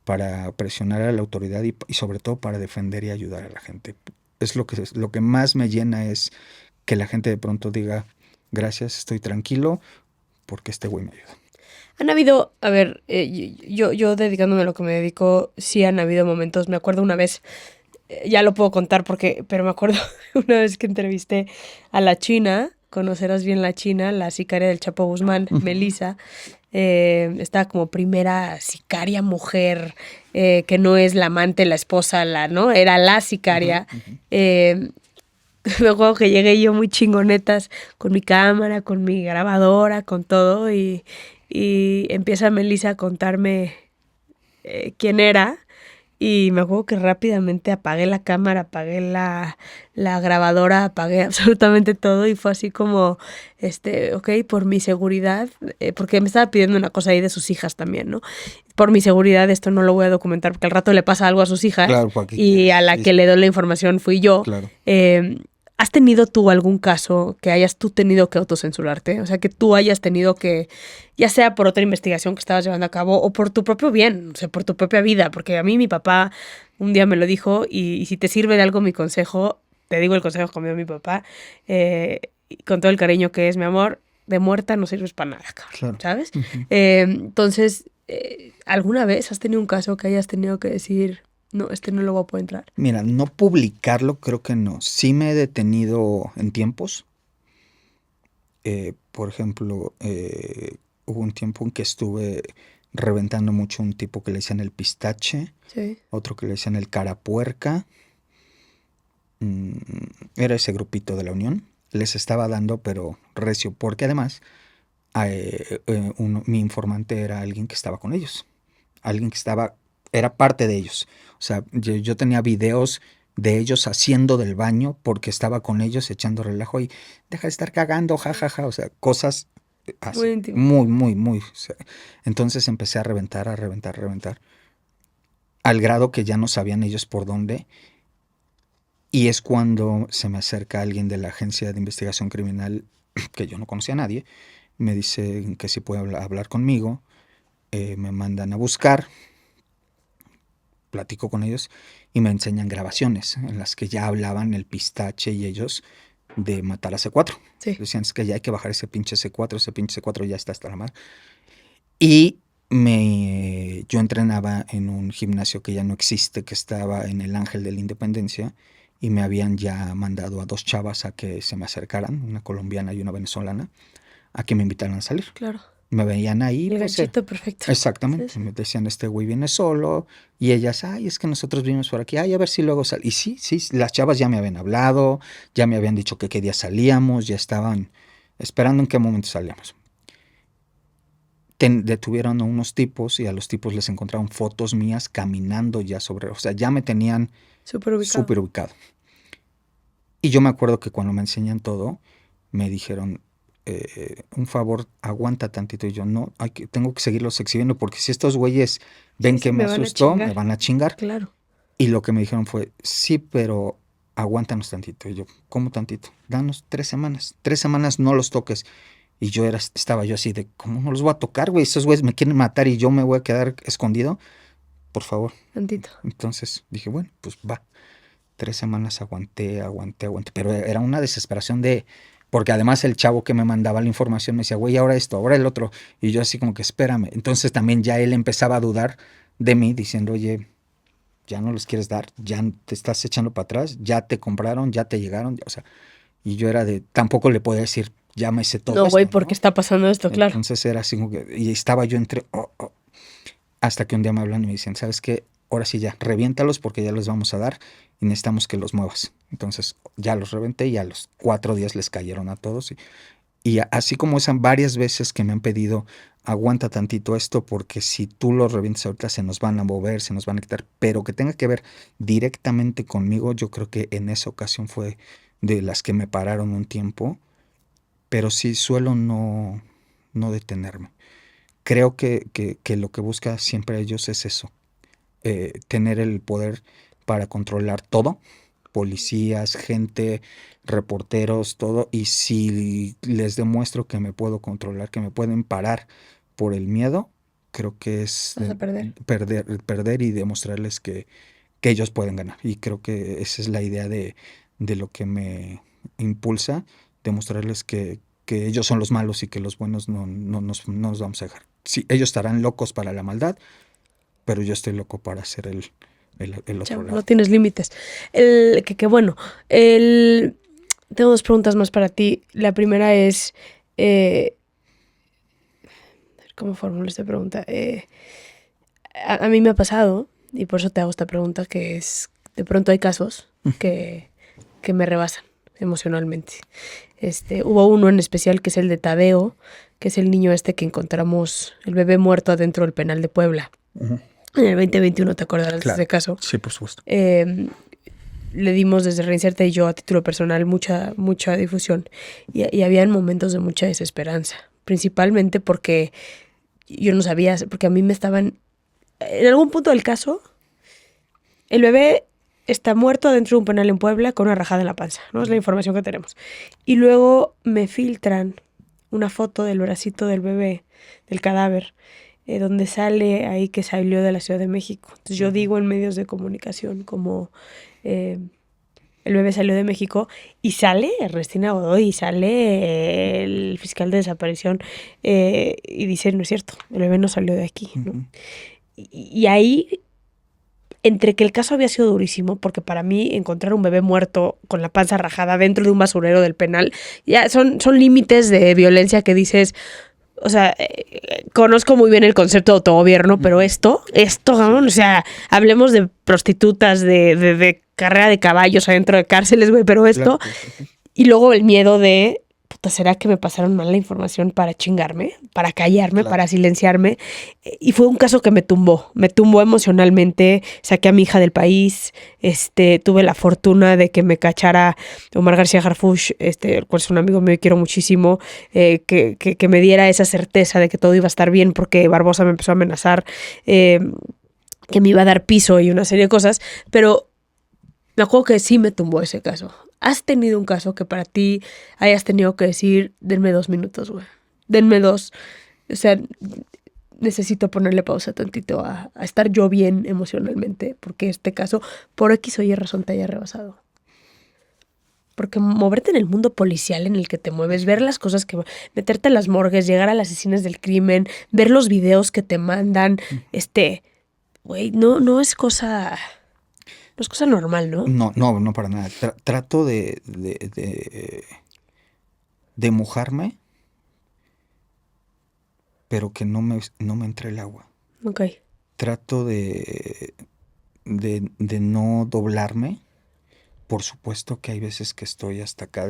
a la autoridad y sobre todo para defender y ayudar a la gente. Es lo que más me llena, es que la gente de pronto diga, gracias, estoy tranquilo, porque este güey me ayuda. Han habido, a ver, yo dedicándome a lo que me dedico, sí han habido momentos. Me acuerdo una vez, ya lo puedo contar pero me acuerdo una vez que entrevisté a la China, conocerás bien la China, la sicaria del Chapo Guzmán, Melissa. Estaba como primera sicaria mujer, que no es la amante, la esposa, ¿no? Era la sicaria. Me acuerdo que llegué yo muy chingonetas con mi cámara, con mi grabadora, con todo, y empieza Melissa a contarme quién era, y me acuerdo que rápidamente apagué la cámara, apagué la grabadora, apagué absolutamente todo, y fue así como, ok, por mi seguridad, porque me estaba pidiendo una cosa ahí de sus hijas también, ¿no? Por mi seguridad esto no lo voy a documentar, porque al rato le pasa algo a sus hijas, claro, y a la que le doy la información fui yo. Claro. ¿Has tenido tú algún caso que hayas tú tenido que autocensurarte? O sea, que tú hayas tenido que, ya sea por otra investigación que estabas llevando a cabo o por tu propio bien, o sea, por tu propia vida. Porque a mí mi papá un día me lo dijo, y si te sirve de algo mi consejo, te digo el consejo que me dio mi papá, con todo el cariño que es, mi amor, de muerta no sirves para nada, cabrón, Claro. ¿sabes? Uh-huh. Entonces, ¿alguna vez has tenido un caso que hayas tenido que decir... no, no lo voy a poder entrar? Mira, no publicarlo creo que no. Sí me he detenido en tiempos. Por ejemplo, hubo un tiempo en que estuve reventando mucho un tipo que le decían el pistache, Sí. otro que le decían el cara puerca. Era ese grupito de la Unión. Les estaba dando, pero recio, porque además mi informante era alguien que estaba con ellos. Alguien que era parte de ellos. O sea, yo tenía videos de ellos haciendo del baño porque estaba con ellos echando relajo y deja de estar cagando, jajaja. O sea, cosas así, Muy íntimo. muy. O sea, entonces empecé a reventar. Al grado que ya no sabían ellos por dónde. Y es cuando se me acerca alguien de la Agencia de Investigación Criminal, que yo no conocía a nadie. Me dice que si puede hablar conmigo. Me mandan a buscar. Platico con ellos y me enseñan grabaciones en las que ya hablaban el pistache y ellos de matar a C4. Sí. Decían, es que ya hay que bajar ese pinche C4 ya está hasta la madre. Y yo entrenaba en un gimnasio que ya no existe, que estaba en el Ángel de la Independencia, y me habían ya mandado a 2 chavas a que se me acercaran, una colombiana y una venezolana, a que me invitaran a salir. Claro. Me veían ahí. El pues, ganchito perfecto. Exactamente. Sí. Me decían, este güey viene solo. Y ellas, es que nosotros vivimos por aquí. A ver si luego sale. Y sí, las chavas ya me habían hablado, ya me habían dicho que qué día salíamos, ya estaban esperando en qué momento salíamos. Detuvieron a unos tipos y a los tipos les encontraron fotos mías caminando ya sobre... O sea, ya me tenían súper ubicado. Y yo me acuerdo que cuando me enseñan todo, me dijeron... un favor, aguanta tantito. Y yo, no, tengo que seguirlos exhibiendo porque si estos güeyes ven que me asustó, me van a chingar. Claro. Y lo que me dijeron fue, sí, pero aguántanos tantito. Y yo, ¿cómo tantito? Danos 3 semanas. 3 semanas no los toques. Y estaba yo así de, ¿cómo no los voy a tocar, güey? Estos güeyes me quieren matar y yo me voy a quedar escondido. Por favor. Tantito. Entonces dije, bueno, pues va. 3 semanas aguanté. Pero era una desesperación porque además el chavo que me mandaba la información me decía, güey, ahora esto, ahora el otro. Y yo así como que espérame. Entonces también ya él empezaba a dudar de mí diciendo, oye, ya no los quieres dar, ya te estás echando para atrás, ya te compraron, ya te llegaron, o sea, y yo era de, tampoco le podía decir, ya me sé todo No, esto, güey, ¿por qué está pasando esto? Claro. Entonces era así como que, y estaba yo entre, hasta que un día me hablan y me dicen, ¿sabes qué? Ahora sí ya, reviéntalos porque ya los vamos a dar y necesitamos que los muevas. Entonces ya los reventé y a los 4 días les cayeron a todos. Y así como esas varias veces que me han pedido, aguanta tantito esto porque si tú los revientas ahorita se nos van a mover, se nos van a quitar, pero que tenga que ver directamente conmigo, yo creo que en esa ocasión fue de las que me pararon un tiempo, pero sí suelo no detenerme. Creo que lo que busca siempre ellos es eso, tener el poder para controlar todo, policías, gente, reporteros, todo, y si les demuestro que me puedo controlar, que me pueden parar por el miedo, creo que es Vas a perder. perder y demostrarles que ellos pueden ganar. Y creo que esa es la idea de lo que me impulsa, demostrarles que ellos son los malos y que los buenos no nos vamos a dejar. Sí, ellos estarán locos para la maldad, pero yo estoy loco para hacer el otro Chavo, lado. no tienes límites. Que bueno. Tengo 2 preguntas más para ti. La primera es, ¿cómo formulo esta pregunta? A mí me ha pasado, y por eso te hago esta pregunta, que es, de pronto hay casos que me rebasan emocionalmente. Hubo uno en especial que es el de Tadeo, que es el niño que encontramos, el bebé muerto adentro del penal de Puebla. Ujú. En el 2021, ¿te acordarás Claro. de ese caso? Sí, por supuesto. Le dimos desde Reinserta y yo a título personal mucha difusión y habían momentos de mucha desesperanza, principalmente porque yo no sabía, porque a mí me estaban, en algún punto del caso, el bebé está muerto dentro de un penal en Puebla con una rajada en la panza, ¿no? Es la información que tenemos. Y luego me filtran una foto del bracito del bebé, del cadáver, donde sale ahí que salió de la Ciudad de México. Entonces yo digo en medios de comunicación como el bebé salió de México y sale Ernestina Godoy y sale el fiscal de desaparición y dice, no es cierto, el bebé no salió de aquí, ¿no? Ujú. Y ahí, entre que el caso había sido durísimo, porque para mí encontrar un bebé muerto con la panza rajada dentro de un basurero del penal, ya son límites de violencia que dices, o sea, conozco muy bien el concepto de autogobierno, pero esto, o sea, hablemos de prostitutas, de carrera de caballos adentro de cárceles, güey, pero esto, Claro. y luego el miedo de, puta, ¿será que me pasaron mal la información para chingarme, para callarme, Claro. para silenciarme? Y fue un caso que me tumbó emocionalmente, saqué a mi hija del país, tuve la fortuna de que me cachara Omar García Harfuch, el cual es un amigo mío y quiero muchísimo, que me diera esa certeza de que todo iba a estar bien porque Barbosa me empezó a amenazar, que me iba a dar piso y una serie de cosas, pero me acuerdo que sí me tumbó ese caso. ¿Has tenido un caso que para ti hayas tenido que decir, denme 2 minutos, güey? Denme 2. O sea, necesito ponerle pausa tantito a estar yo bien emocionalmente, porque este caso, por X o Y razón, te haya rebasado. Porque moverte en el mundo policial en el que te mueves, ver las cosas que... meterte en las morgues, llegar a las escenas del crimen, ver los videos que te mandan, güey, no es cosa... No es cosa normal, ¿no? No, para nada. Trato de mojarme, pero que no me entre el agua. Ok. Trato de no doblarme. Por supuesto que hay veces que estoy hasta acá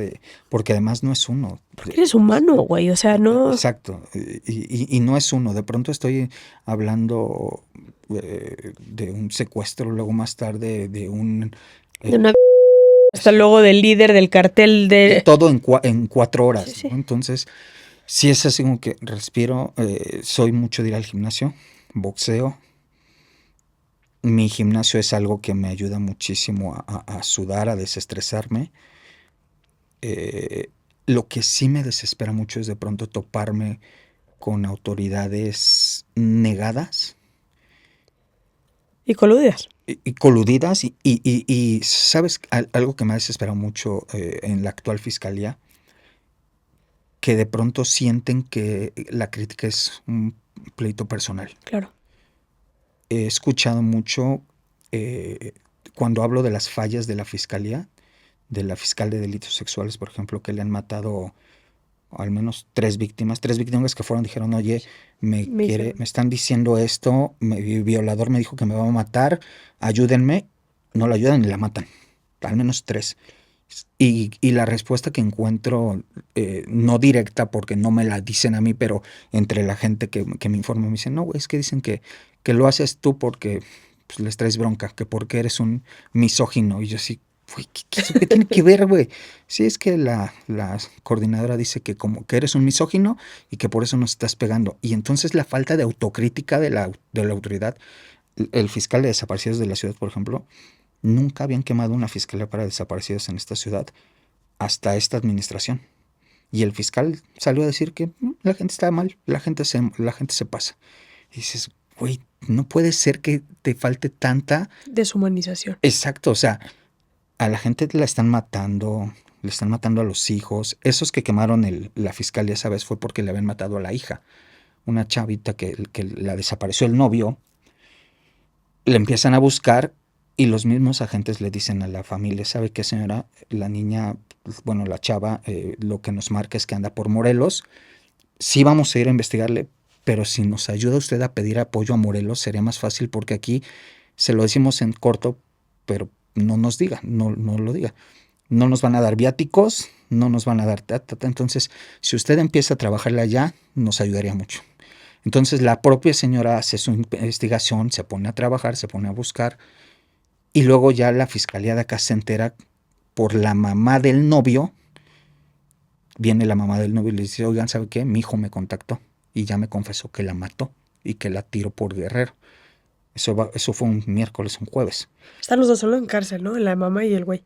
porque además no es uno. Porque eres humano, güey, o sea, no... Exacto. Y no es uno. De pronto estoy hablando de un secuestro, luego más tarde de un... de una... Hasta luego del líder del cartel de... todo en 4 horas. Sí, sí. ¿No? Entonces, sí es así como que respiro. Soy mucho de ir al gimnasio, boxeo. Mi gimnasio es algo que me ayuda muchísimo a sudar, a desestresarme. Lo que sí me desespera mucho es de pronto toparme con autoridades negadas. Y coludidas. Y coludidas. Y ¿sabes? Algo que me ha desesperado mucho en la actual fiscalía, que de pronto sienten que la crítica es un pleito personal. Claro. He escuchado mucho cuando hablo de las fallas de la fiscalía, de la fiscal de delitos sexuales, por ejemplo, que le han matado al menos 3 víctimas que fueron, dijeron, oye, me están diciendo esto, mi violador me dijo que me va a matar, ayúdenme, no la ayudan y la matan, al menos 3. Y la respuesta que encuentro, no directa porque no me la dicen a mí, pero entre la gente que me informa, me dicen, no, güey, es que dicen que lo haces tú porque pues, les traes bronca, que porque eres un misógino. Y yo así, güey, ¿qué tiene que ver, güey? Sí, es que la coordinadora dice que como que eres un misógino y que por eso nos estás pegando. Y entonces la falta de autocrítica de la autoridad, el fiscal de desaparecidos de la ciudad, por ejemplo, nunca habían quemado una fiscalía para desaparecidos en esta ciudad hasta esta administración. Y el fiscal salió a decir que la gente está mal, la gente se pasa. Y dices, güey, no puede ser que te falte tanta deshumanización. Exacto, o sea, a la gente la están matando, le están matando a los hijos. Esos que quemaron la fiscalía esa vez fue porque le habían matado a la hija. Una chavita que la desapareció el novio, le empiezan a buscar. Y los mismos agentes le dicen a la familia, ¿sabe qué, señora? La niña, bueno, la chava, lo que nos marca es que anda por Morelos. Sí vamos a ir a investigarle, pero si nos ayuda usted a pedir apoyo a Morelos, sería más fácil porque aquí se lo decimos en corto, pero no nos diga, no lo diga. No nos van a dar viáticos, no nos van a dar Entonces, si usted empieza a trabajarle allá, nos ayudaría mucho. Entonces, la propia señora hace su investigación, se pone a trabajar, se pone a buscar. Y luego ya la fiscalía de acá se entera por la mamá del novio. Viene la mamá del novio y le dice, oigan, ¿sabe qué? Mi hijo me contactó y ya me confesó que la mató y que la tiró por Guerrero. Eso fue un miércoles, un jueves. Están los dos solo en cárcel, ¿no? La mamá y el güey.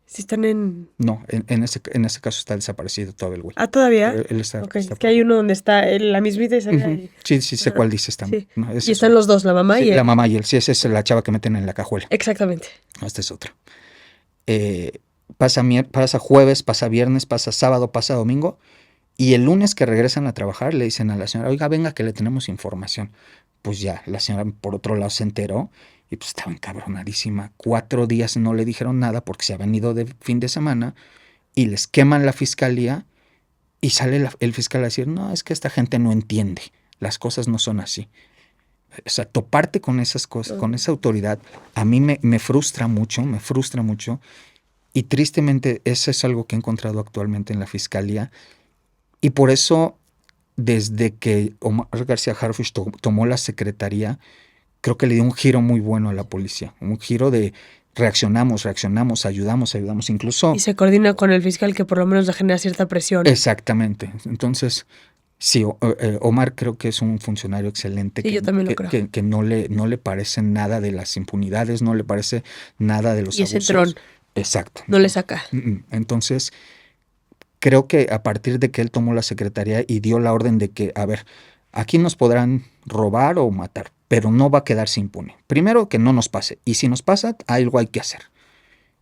Si están en... No, en ese caso está desaparecido todo el güey. Ah, ¿todavía? Él está, okay. Es que hay uno donde está la mismita y sale ahí. Sí, sé cuál dices también. Sí. No, y están los dos, la mamá y él. La mamá y él. Sí, esa es la chava que meten en la cajuela. Exactamente. No, esta es otra. Pasa jueves, pasa viernes, pasa sábado, pasa domingo. Y el lunes que regresan a trabajar le dicen a la señora, oiga, venga que le tenemos información. Pues ya, la señora por otro lado se enteró y pues estaba encabronadísima. 4 días no le dijeron nada porque se habían ido de fin de semana y les queman la fiscalía y sale el fiscal a decir, no, es que esta gente no entiende, las cosas no son así. O sea, toparte con esas cosas, con esa autoridad, a mí me frustra mucho y tristemente eso es algo que he encontrado actualmente en la fiscalía y por eso desde que Omar García Harfuch tomó la secretaría, creo que le dio un giro muy bueno a la policía, un giro de reaccionamos, ayudamos, incluso... Y se coordina con el fiscal que por lo menos le genera cierta presión. Exactamente, entonces... Sí, Omar creo que es un funcionario excelente. Sí, yo también lo creo. Que no le parece nada de las impunidades, no le parece nada de los y abusos. Ese tron. Exacto. No le saca. Entonces, creo que a partir de que él tomó la secretaría y dio la orden de que, a ver, aquí nos podrán robar o matar, pero no va a quedarse impune. Primero, que no nos pase. Y si nos pasa, algo hay que hacer.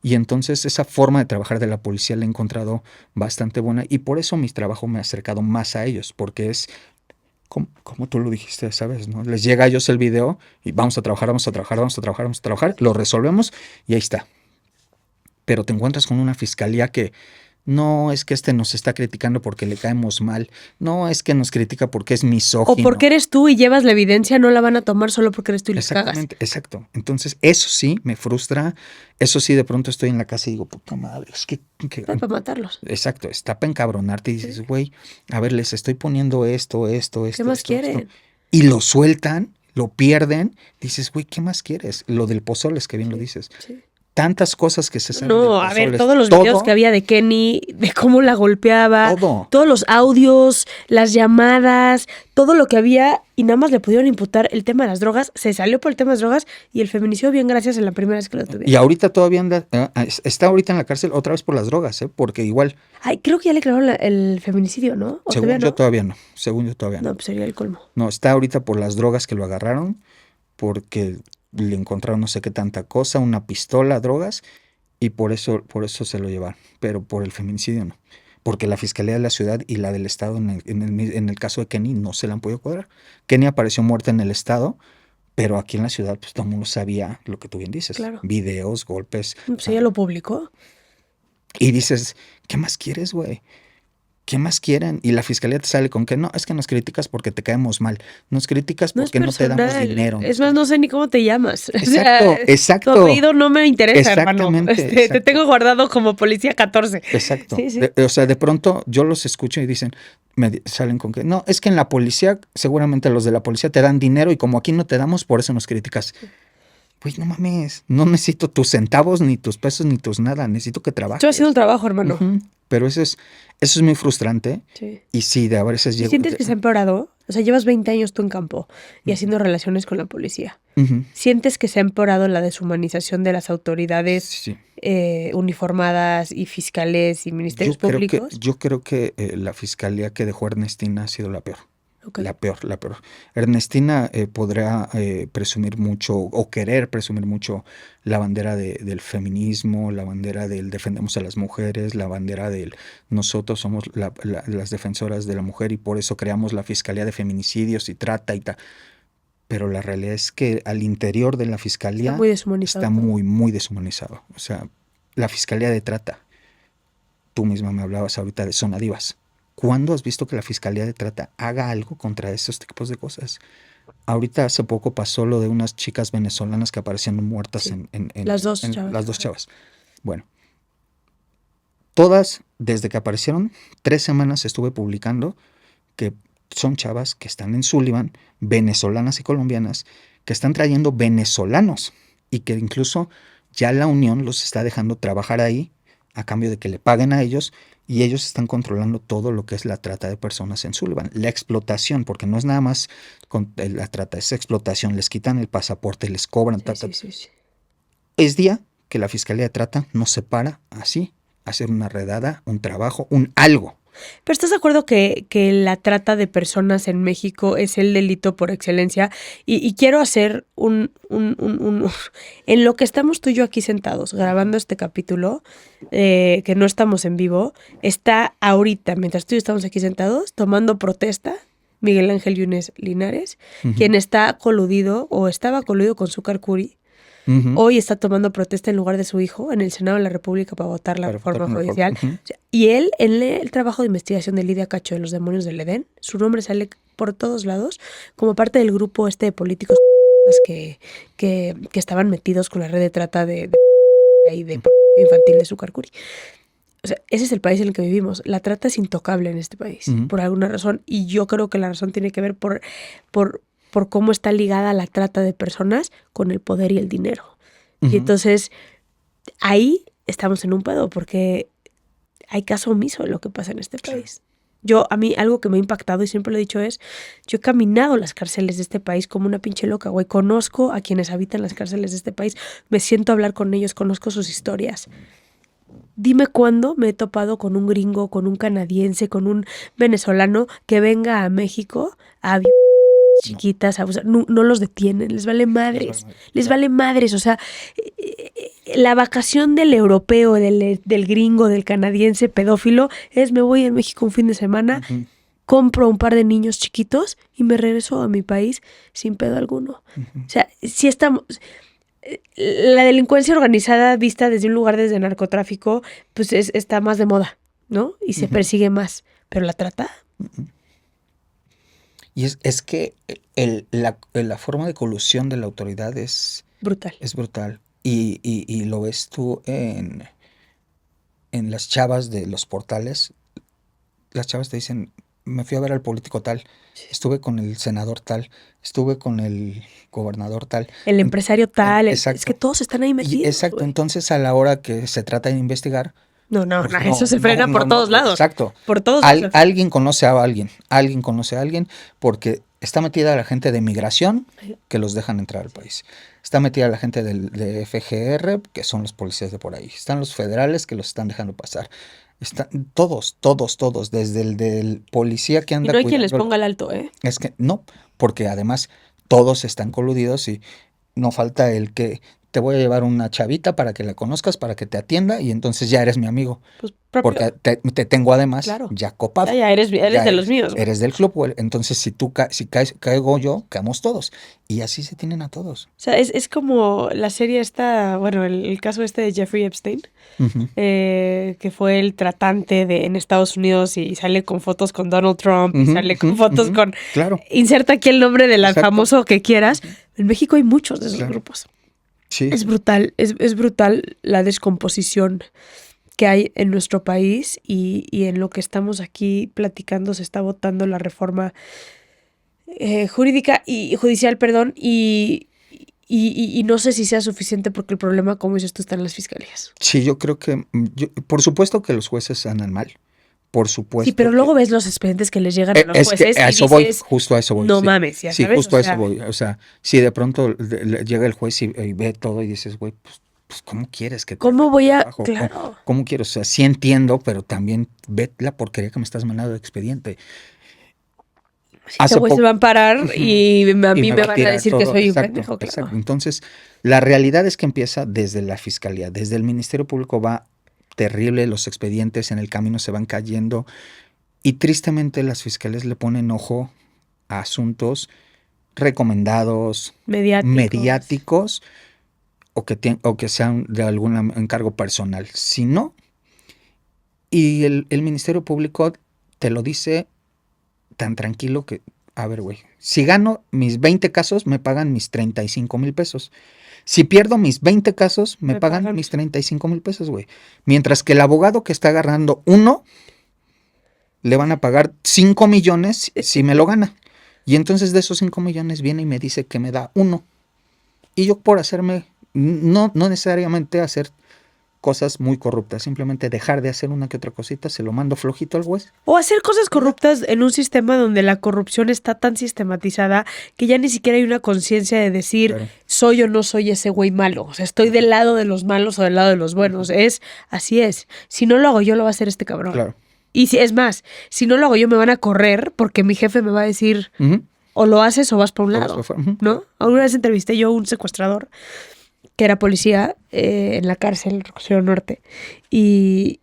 Y entonces esa forma de trabajar de la policía la he encontrado bastante buena y por eso mi trabajo me ha acercado más a ellos, porque es, como tú lo dijiste, ¿sabes? ¿No? Les llega a ellos el video y vamos a trabajar, lo resolvemos y ahí está. Pero te encuentras con una fiscalía que no es que nos está criticando porque le caemos mal, no es que nos critica porque es misógino. O porque eres tú y llevas la evidencia, no la van a tomar solo porque eres tú y les cagas. Exactamente, exacto. Entonces, eso sí me frustra, eso sí de pronto estoy en la casa y digo, puta madre, es que para matarlos. Exacto, está para encabronarte y dices, güey, a ver, les estoy poniendo esto. ¿Qué más quieren? Esto. Y lo sueltan, lo pierden, dices, güey, ¿qué más quieres? Lo del pozoles, que bien lo dices. Sí. Tantas cosas que se saben. No, a ver, todos los videos que había de Kenny, de cómo la golpeaba, todos los audios, las llamadas, todo lo que había, y nada más le pudieron imputar el tema de las drogas, se salió por el tema de las drogas y el feminicidio bien gracias en la primera vez que lo tuvieron. Y ahorita todavía está ahorita en la cárcel otra vez por las drogas, porque igual... Ay, creo que ya le clavaron el feminicidio, ¿no? Según yo todavía no. No, pues sería el colmo. No, está ahorita por las drogas que lo agarraron, porque... le encontraron no sé qué tanta cosa, una pistola, drogas, y por eso se lo llevaron, pero por el feminicidio no, porque la Fiscalía de la Ciudad y la del Estado en el caso de Kenny no se la han podido cuadrar. Kenny apareció muerta en el Estado Pero aquí en la ciudad, pues todo el mundo sabía lo que tú bien dices. Claro. Videos, golpes. Pues ella lo publicó. Y dices, ¿qué más quieres, güey? ¿Qué más quieren? Y la fiscalía te sale con que no, es que nos criticas porque te caemos mal. Nos criticas No es porque no te damos personal. dinero. Es más, no sé ni cómo te llamas. Exacto, exacto. Tu apellido no me interesa, hermano. Exactamente, Te exacto. tengo guardado como policía 14. Exacto. Sí, sí. O sea, de pronto yo los escucho y dicen, salen con que no, es que en la policía, seguramente los de la policía te dan dinero y como aquí no te damos, por eso nos criticas. Pues no mames, no necesito tus centavos, ni tus pesos, ni tus nada. Necesito que trabajes. Estoy haciendo el trabajo, hermano. Ujú. Pero eso es muy frustrante. Sí. Y sí, de a veces llego. ¿Sientes que se ha empeorado? O sea, llevas 20 años tú en campo y haciendo relaciones con la policía. Ujú. ¿Sientes que se ha empeorado la deshumanización de las autoridades Sí. uniformadas y fiscales y ministerios públicos? Yo creo que la fiscalía que dejó Ernestina ha sido la peor. Ok. La peor. Ernestina podrá presumir mucho o querer presumir mucho la bandera del feminismo, la bandera del defendemos a las mujeres, la bandera del nosotros somos las defensoras de la mujer y por eso creamos la Fiscalía de Feminicidios y trata y tal. Pero la realidad es que al interior de la fiscalía Está muy deshumanizado. está muy, muy deshumanizado. O sea, la Fiscalía de Trata, tú misma me hablabas ahorita de Zona Divas. ¿Cuándo has visto que la Fiscalía de Trata haga algo contra esos tipos de cosas? Ahorita hace poco pasó lo de unas chicas venezolanas que aparecieron muertas Sí. en Las dos chavas. las dos chavas. Bueno, todas, desde que aparecieron, 3 semanas estuve publicando que son chavas que están en Sullivan, venezolanas y colombianas, que están trayendo venezolanos y que incluso ya la Unión los está dejando trabajar ahí a cambio de que le paguen a ellos y ellos están controlando todo lo que es la trata de personas en Sullivan. La explotación, porque no es nada más la trata, es explotación. Les quitan el pasaporte, les cobran. Sí. Es día que la Fiscalía de Trata no se para así, a hacer una redada, un trabajo, un algo. ¿Pero estás de acuerdo que la trata de personas en México es el delito por excelencia? Y quiero hacer un... En lo que estamos tú y yo aquí sentados grabando este capítulo, que no estamos en vivo, está ahorita, mientras tú y yo estamos aquí sentados, tomando protesta Miguel Ángel Yunes Linares, quien está coludido o estaba coludido con Zúcar Curi. Hoy está tomando protesta en lugar de su hijo en el Senado de la República para votar la reforma judicial. O sea, y él, en el trabajo de investigación de Lidia Cacho de los demonios del Edén, su nombre sale por todos lados como parte del grupo de políticos que estaban metidos con la red de trata de infantil de Zúcar Curi. O sea, ese es el país en el que vivimos. La trata es intocable en este país, por alguna razón. Y yo creo que la razón tiene que ver por cómo está ligada la trata de personas con el poder y el dinero. Y entonces, ahí estamos en un pedo, porque hay caso omiso de lo que pasa en este país. A mí, algo que me ha impactado, y siempre lo he dicho, es, yo he caminado las cárceles de este país como una pinche loca, güey. Conozco a quienes habitan las cárceles de este país, me siento a hablar con ellos, conozco sus historias. Dime cuándo me he topado con un gringo, con un canadiense, con un venezolano que venga a México a chiquitas, no los detienen, les vale madres, o sea, la vacación del europeo, del gringo, del canadiense pedófilo es me voy a México un fin de semana, compro un par de niños chiquitos y me regreso a mi país sin pedo alguno. O sea, si estamos... La delincuencia organizada vista desde un lugar desde narcotráfico, pues está más de moda, ¿no? Y se persigue más, pero la trata... Y es que la forma de colusión de la autoridad es brutal. Es brutal. Y lo ves tú en las chavas de los portales. Las chavas te dicen, me fui a ver al político tal, estuve con el senador tal, estuve con el gobernador tal. El empresario tal. Exacto. Es que todos están ahí metidos. Exacto. Wey. Entonces, a la hora que se trata de investigar, No, eso se frena por todos lados. Exacto. Por todos lados. Alguien conoce a alguien porque está metida la gente de migración que los dejan entrar al país. Está metida la gente de FGR, que son los policías de por ahí. Están los federales que los están dejando pasar. Están todos, desde el del policía que anda y no hay quien les ponga el alto, ¿eh? Es que no, porque además todos están coludidos y no falta el que te voy a llevar una chavita para que la conozcas, para que te atienda y entonces ya eres mi amigo. Pues propio. Porque te tengo además Claro. ya copado. Ya eres de los míos, güey. Eres del club, güey. Entonces si caigo yo, caemos todos. Y así se tienen a todos. O sea, es como la serie esta, bueno, el caso este de Jeffrey Epstein, Ujú. que fue el tratante en Estados Unidos y sale con fotos con Donald Trump, y Ujú, sale con ujú, fotos ujú. con... Claro. Inserta aquí el nombre del Exacto. famoso que quieras. En México hay muchos de esos Claro. grupos. Sí. Es brutal, es brutal la descomposición que hay en nuestro país y en lo que estamos aquí platicando se está votando la reforma jurídica y judicial, perdón, y no sé si sea suficiente porque el problema, como dices tú, está en las fiscalías. Sí, yo creo que, por supuesto que los jueces andan mal. Por supuesto. Sí, pero que- luego ves los expedientes que les llegan a los es que jueces a y eso voy, dices, justo a eso voy. no sí. mames, ya Sí, sabes, justo o a eso sea, voy. O sea, si de pronto llega el juez y ve todo y dices, güey, pues ¿cómo quieres que te ¿cómo haga voy tu a...? trabajo? Claro. ¿Cómo quiero? O sea, sí entiendo, pero también ve la porquería que me estás mandando de expediente. Ese güey se va a parar y a Y mí me va van a tirar decir que todo. soy un Exacto, pendejo, claro. exacto. Entonces, la realidad es que empieza desde la fiscalía, desde el Ministerio Público va terrible, los expedientes en el camino se van cayendo y tristemente las fiscalías le ponen ojo a asuntos recomendados, mediáticos o que sean de algún encargo personal. Si no, y el Ministerio Público te lo dice tan tranquilo que, a ver, güey, si gano mis 20 casos, me pagan mis 35,000 pesos. Si pierdo mis 20 casos, me pagan mis 35,000 pesos, güey. Mientras que el abogado que está agarrando uno, le van a pagar 5 millones si me lo gana. Y entonces de esos 5 millones viene y me dice que me da 1. Y yo por hacerme, no necesariamente hacer cosas muy corruptas, simplemente dejar de hacer una que otra cosita, se lo mando flojito al juez. O hacer cosas corruptas en un sistema donde la corrupción está tan sistematizada que ya ni siquiera hay una conciencia de decir, Claro. soy o no soy ese güey malo. O sea, estoy del lado de los malos o del lado de los buenos. Así es. Si no lo hago yo, lo va a hacer este cabrón. Claro. Y si es más, si no lo hago yo, me van a correr porque mi jefe me va a decir, Ujú. o lo haces o vas para un O vas lado. pa' fuera. Ujú. ¿No? Alguna vez entrevisté yo a un secuestrador que era policía en la cárcel, Rocío Norte, y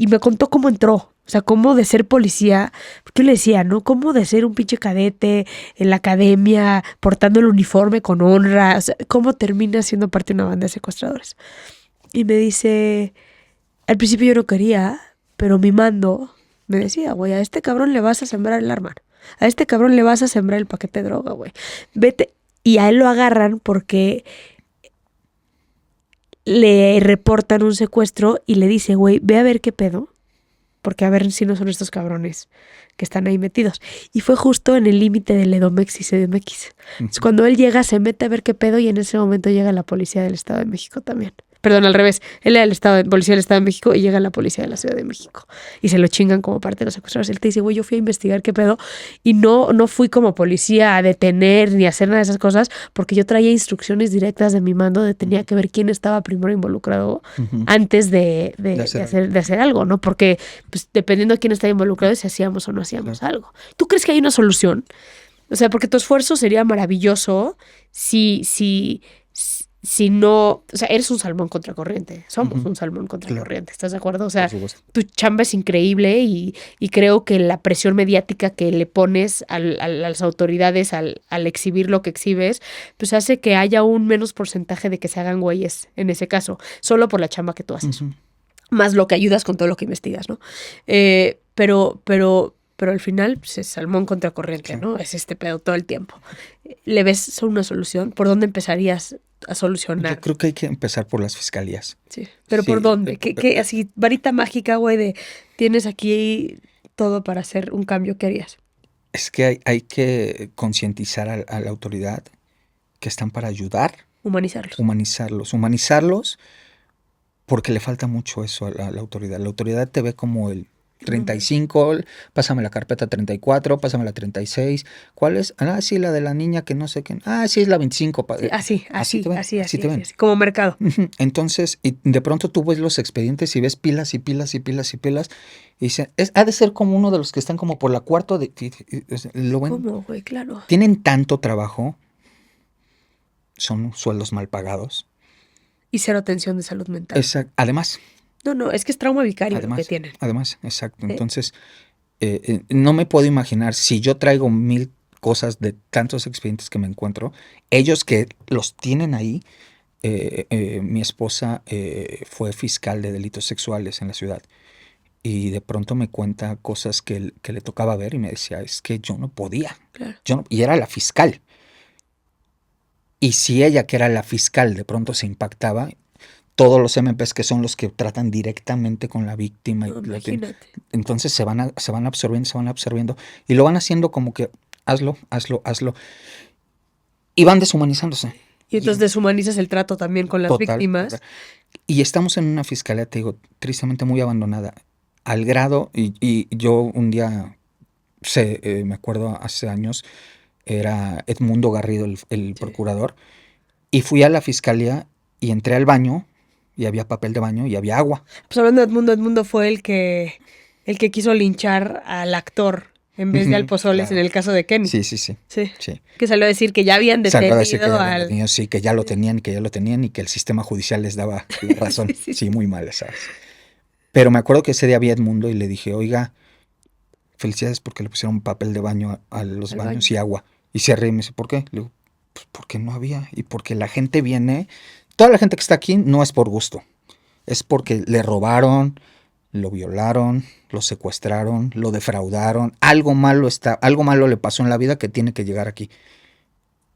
me contó cómo entró. O sea, cómo de ser policía, porque yo le decía, ¿no? Cómo de ser un pinche cadete en la academia, portando el uniforme con honra, o sea, cómo termina siendo parte de una banda de secuestradores. Y me dice, al principio yo no quería, pero mi mando me decía, güey, a este cabrón le vas a sembrar el arma, a este cabrón le vas a sembrar el paquete de droga, güey. Vete. Y a él lo agarran porque le reportan un secuestro y le dice, güey, ve a ver qué pedo, porque a ver si no son estos cabrones que están ahí metidos. Y fue justo en el límite del Edomex y CDMX. Entonces, cuando él llega, se mete a ver qué pedo y en ese momento llega la policía del Estado de México también. Perdón, al revés. Él era policía del Estado de México y llega la policía de la Ciudad de México. Y se lo chingan como parte de los secuestradores. Él te dice, güey, yo fui a investigar qué pedo y no fui como policía a detener ni a hacer nada de esas cosas porque yo traía instrucciones directas de mi mando de tenía que ver quién estaba primero involucrado antes de hacer algo, ¿no? Porque pues, dependiendo de quién estaba involucrado, si hacíamos o no hacíamos algo. ¿Tú crees que hay una solución? O sea, porque tu esfuerzo sería maravilloso si no, o sea, eres un salmón contracorriente, somos un salmón contracorriente, ¿estás de acuerdo? O sea, tu chamba es increíble y creo que la presión mediática que le pones a las autoridades al exhibir lo que exhibes, pues hace que haya un menos porcentaje de que se hagan güeyes en ese caso, solo por la chamba que tú haces, más lo que ayudas con todo lo que investigas, ¿no? Pero al final pues, es salmón contracorriente, sí. ¿No? Es este pedo todo el tiempo. ¿Le ves una solución? ¿Por dónde empezarías a solucionar? Yo creo que hay que empezar por las fiscalías. Sí, pero ¿por dónde? ¿Qué así, varita mágica, güey, de tienes aquí todo para hacer un cambio? ¿Qué harías? Es que hay que concientizar a la autoridad que están para ayudar. Humanizarlos, porque le falta mucho eso a la autoridad. La autoridad te ve como el 35, pásame la carpeta 34, pásame la 36. ¿Cuál es? Ah, sí, la de la niña que no sé qué. Ah, sí, es la 25. Sí, así te ven. Así, como mercado. Entonces, y de pronto tú ves los expedientes y ves pilas y pilas y pilas y pilas. Y dicen, ha de ser como uno de los que están como por la cuarta de... ¿Lo ven? ¿Cómo, güey? Claro. Tienen tanto trabajo. Son sueldos mal pagados. Y cero atención de salud mental. Además, No, es que es trauma vicario lo que tienen. Además, exacto. Entonces, no me puedo imaginar si yo traigo 1000 cosas de tantos expedientes que me encuentro, ellos que los tienen ahí. Mi esposa fue fiscal de delitos sexuales en la ciudad y de pronto me cuenta cosas que le tocaba ver y me decía, es que yo no podía. Claro. Y era la fiscal. Y si ella, que era la fiscal, de pronto se impactaba, todos los MPs que son los que tratan directamente con la víctima. Imagínate. Entonces se van absorbiendo y lo van haciendo como que hazlo. Y van deshumanizándose. Y entonces deshumanizas el trato también con las víctimas. Total. Y estamos en una fiscalía, te digo, tristemente muy abandonada. Al grado, y yo un día, me acuerdo hace años, era Edmundo Garrido el procurador, y fui a la fiscalía y entré al baño, y había papel de baño y había agua. Pues hablando de Edmundo fue el que quiso linchar al actor en vez de al Pozoles, claro, en el caso de Kenny. Sí. Que salió a decir que ya habían detenido al... Sí, que ya lo tenían y que el sistema judicial les daba la razón. Sí, muy mal, ¿sabes? Pero me acuerdo que ese día vi a Edmundo y le dije, oiga, felicidades porque le pusieron papel de baño a los baños y agua. Y se ríe y me dice, ¿por qué? Le digo, pues porque no había. Y porque la gente viene, toda la gente que está aquí no es por gusto. Es porque le robaron, lo violaron, lo secuestraron, lo defraudaron. Algo malo le pasó en la vida que tiene que llegar aquí.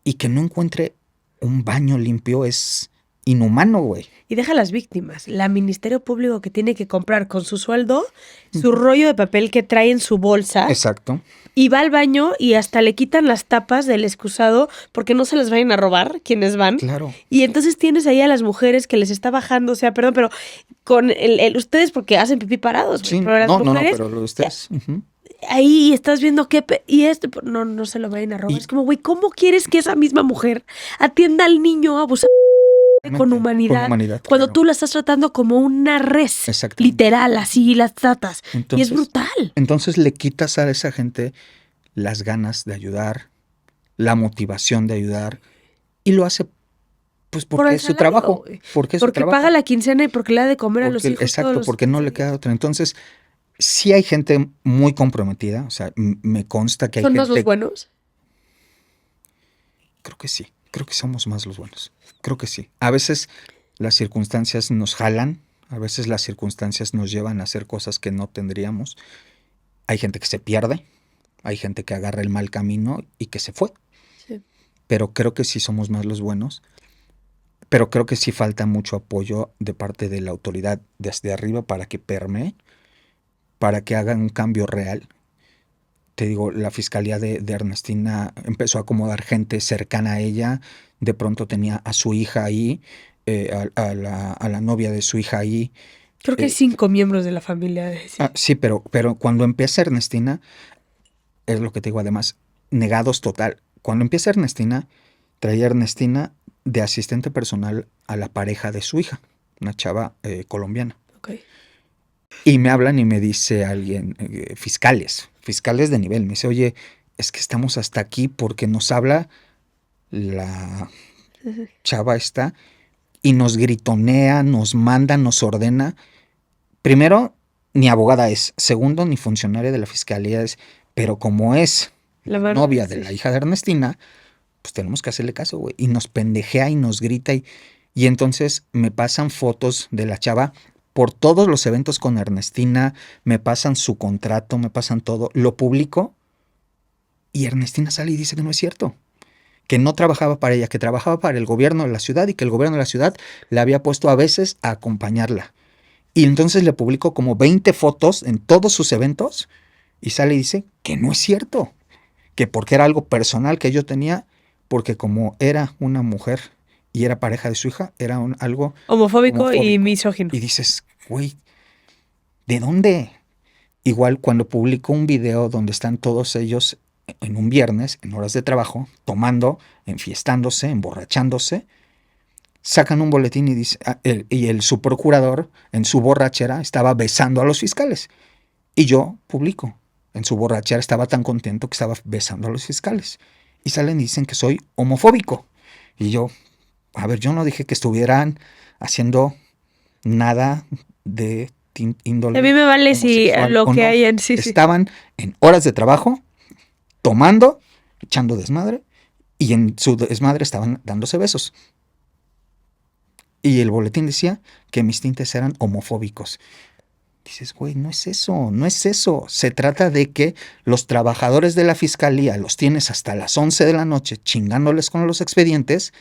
Y que no encuentre un baño limpio es inhumano, güey. Y deja a las víctimas. La Ministerio Público que tiene que comprar con su sueldo su rollo de papel que trae en su bolsa. Exacto. Y va al baño y hasta le quitan las tapas del excusado porque no se las vayan a robar quienes van. Claro. Y entonces tienes ahí a las mujeres que les está bajando, o sea, perdón, pero con ustedes porque hacen pipí parados. Sí, pero las mujeres, pero lo de ustedes. Ahí estás viendo y esto, no se lo vayan a robar. Es como, güey, ¿cómo quieres que esa misma mujer atienda al niño abusado con humanidad cuando claro, tú la estás tratando como una res? Literal, así las tratas. Entonces, y es brutal. Entonces le quitas a esa gente las ganas de ayudar, la motivación de ayudar, y lo hace pues porque es su trabajo. Porque paga la quincena y porque le da de comer a los hijos. Exacto, porque no le queda otra. Entonces, sí hay gente muy comprometida, o sea, me consta que hay gente... ¿Son más los buenos? Creo que sí, creo que somos más los buenos, creo que sí. A veces las circunstancias nos jalan, a veces las circunstancias nos llevan a hacer cosas que no tendríamos. Hay gente que se pierde, hay gente que agarra el mal camino y que se fue. Sí. Pero creo que sí somos más los buenos, pero creo que sí falta mucho apoyo de parte de la autoridad desde arriba para que permee, para que hagan un cambio real. Te digo, la fiscalía de Ernestina empezó a acomodar gente cercana a ella. De pronto tenía a su hija ahí, a la novia de su hija ahí. Creo que hay 5 miembros de la familia. Sí, pero cuando empieza Ernestina, es lo que te digo, además, negados total. Cuando empieza Ernestina, traía a Ernestina de asistente personal a la pareja de su hija, una chava colombiana. Okay. Y me hablan y me dice alguien, fiscales de nivel, me dice, oye, es que estamos hasta aquí porque nos habla la chava esta y nos gritonea, nos manda, nos ordena. Primero, ni abogada es. Segundo, ni funcionaria de la fiscalía es. Pero como es la novia de la hija de Ernestina, pues tenemos que hacerle caso, güey. Y nos pendejea y nos grita y entonces me pasan fotos de la chava por todos los eventos con Ernestina, me pasan su contrato, me pasan todo, lo publico y Ernestina sale y dice que no es cierto, que no trabajaba para ella, que trabajaba para el gobierno de la ciudad y que el gobierno de la ciudad le había puesto a veces a acompañarla. Y entonces le publico como 20 fotos en todos sus eventos y sale y dice que no es cierto, que porque era algo personal que yo tenía, porque como era una mujer y era pareja de su hija, era algo homofóbico y misógino. Y dices, güey, ¿de dónde? Igual cuando publico un video donde están todos ellos en un viernes, en horas de trabajo, tomando, enfiestándose, emborrachándose, sacan un boletín y dice, su procurador en su borrachera estaba besando a los fiscales. Y yo publico, en su borrachera estaba tan contento que estaba besando a los fiscales. Y salen y dicen que soy homofóbico. Y yo... A ver, yo no dije que estuvieran haciendo nada de índole A mí me vale si homosexual lo o que no. hay en sí. Estaban en horas de trabajo, tomando, echando desmadre, y en su desmadre estaban dándose besos. Y el boletín decía que mis tintes eran homofóbicos. Dices, güey, no es eso, no es eso. Se trata de que los trabajadores de la fiscalía los tienes hasta las 11 de la noche chingándoles con los expedientes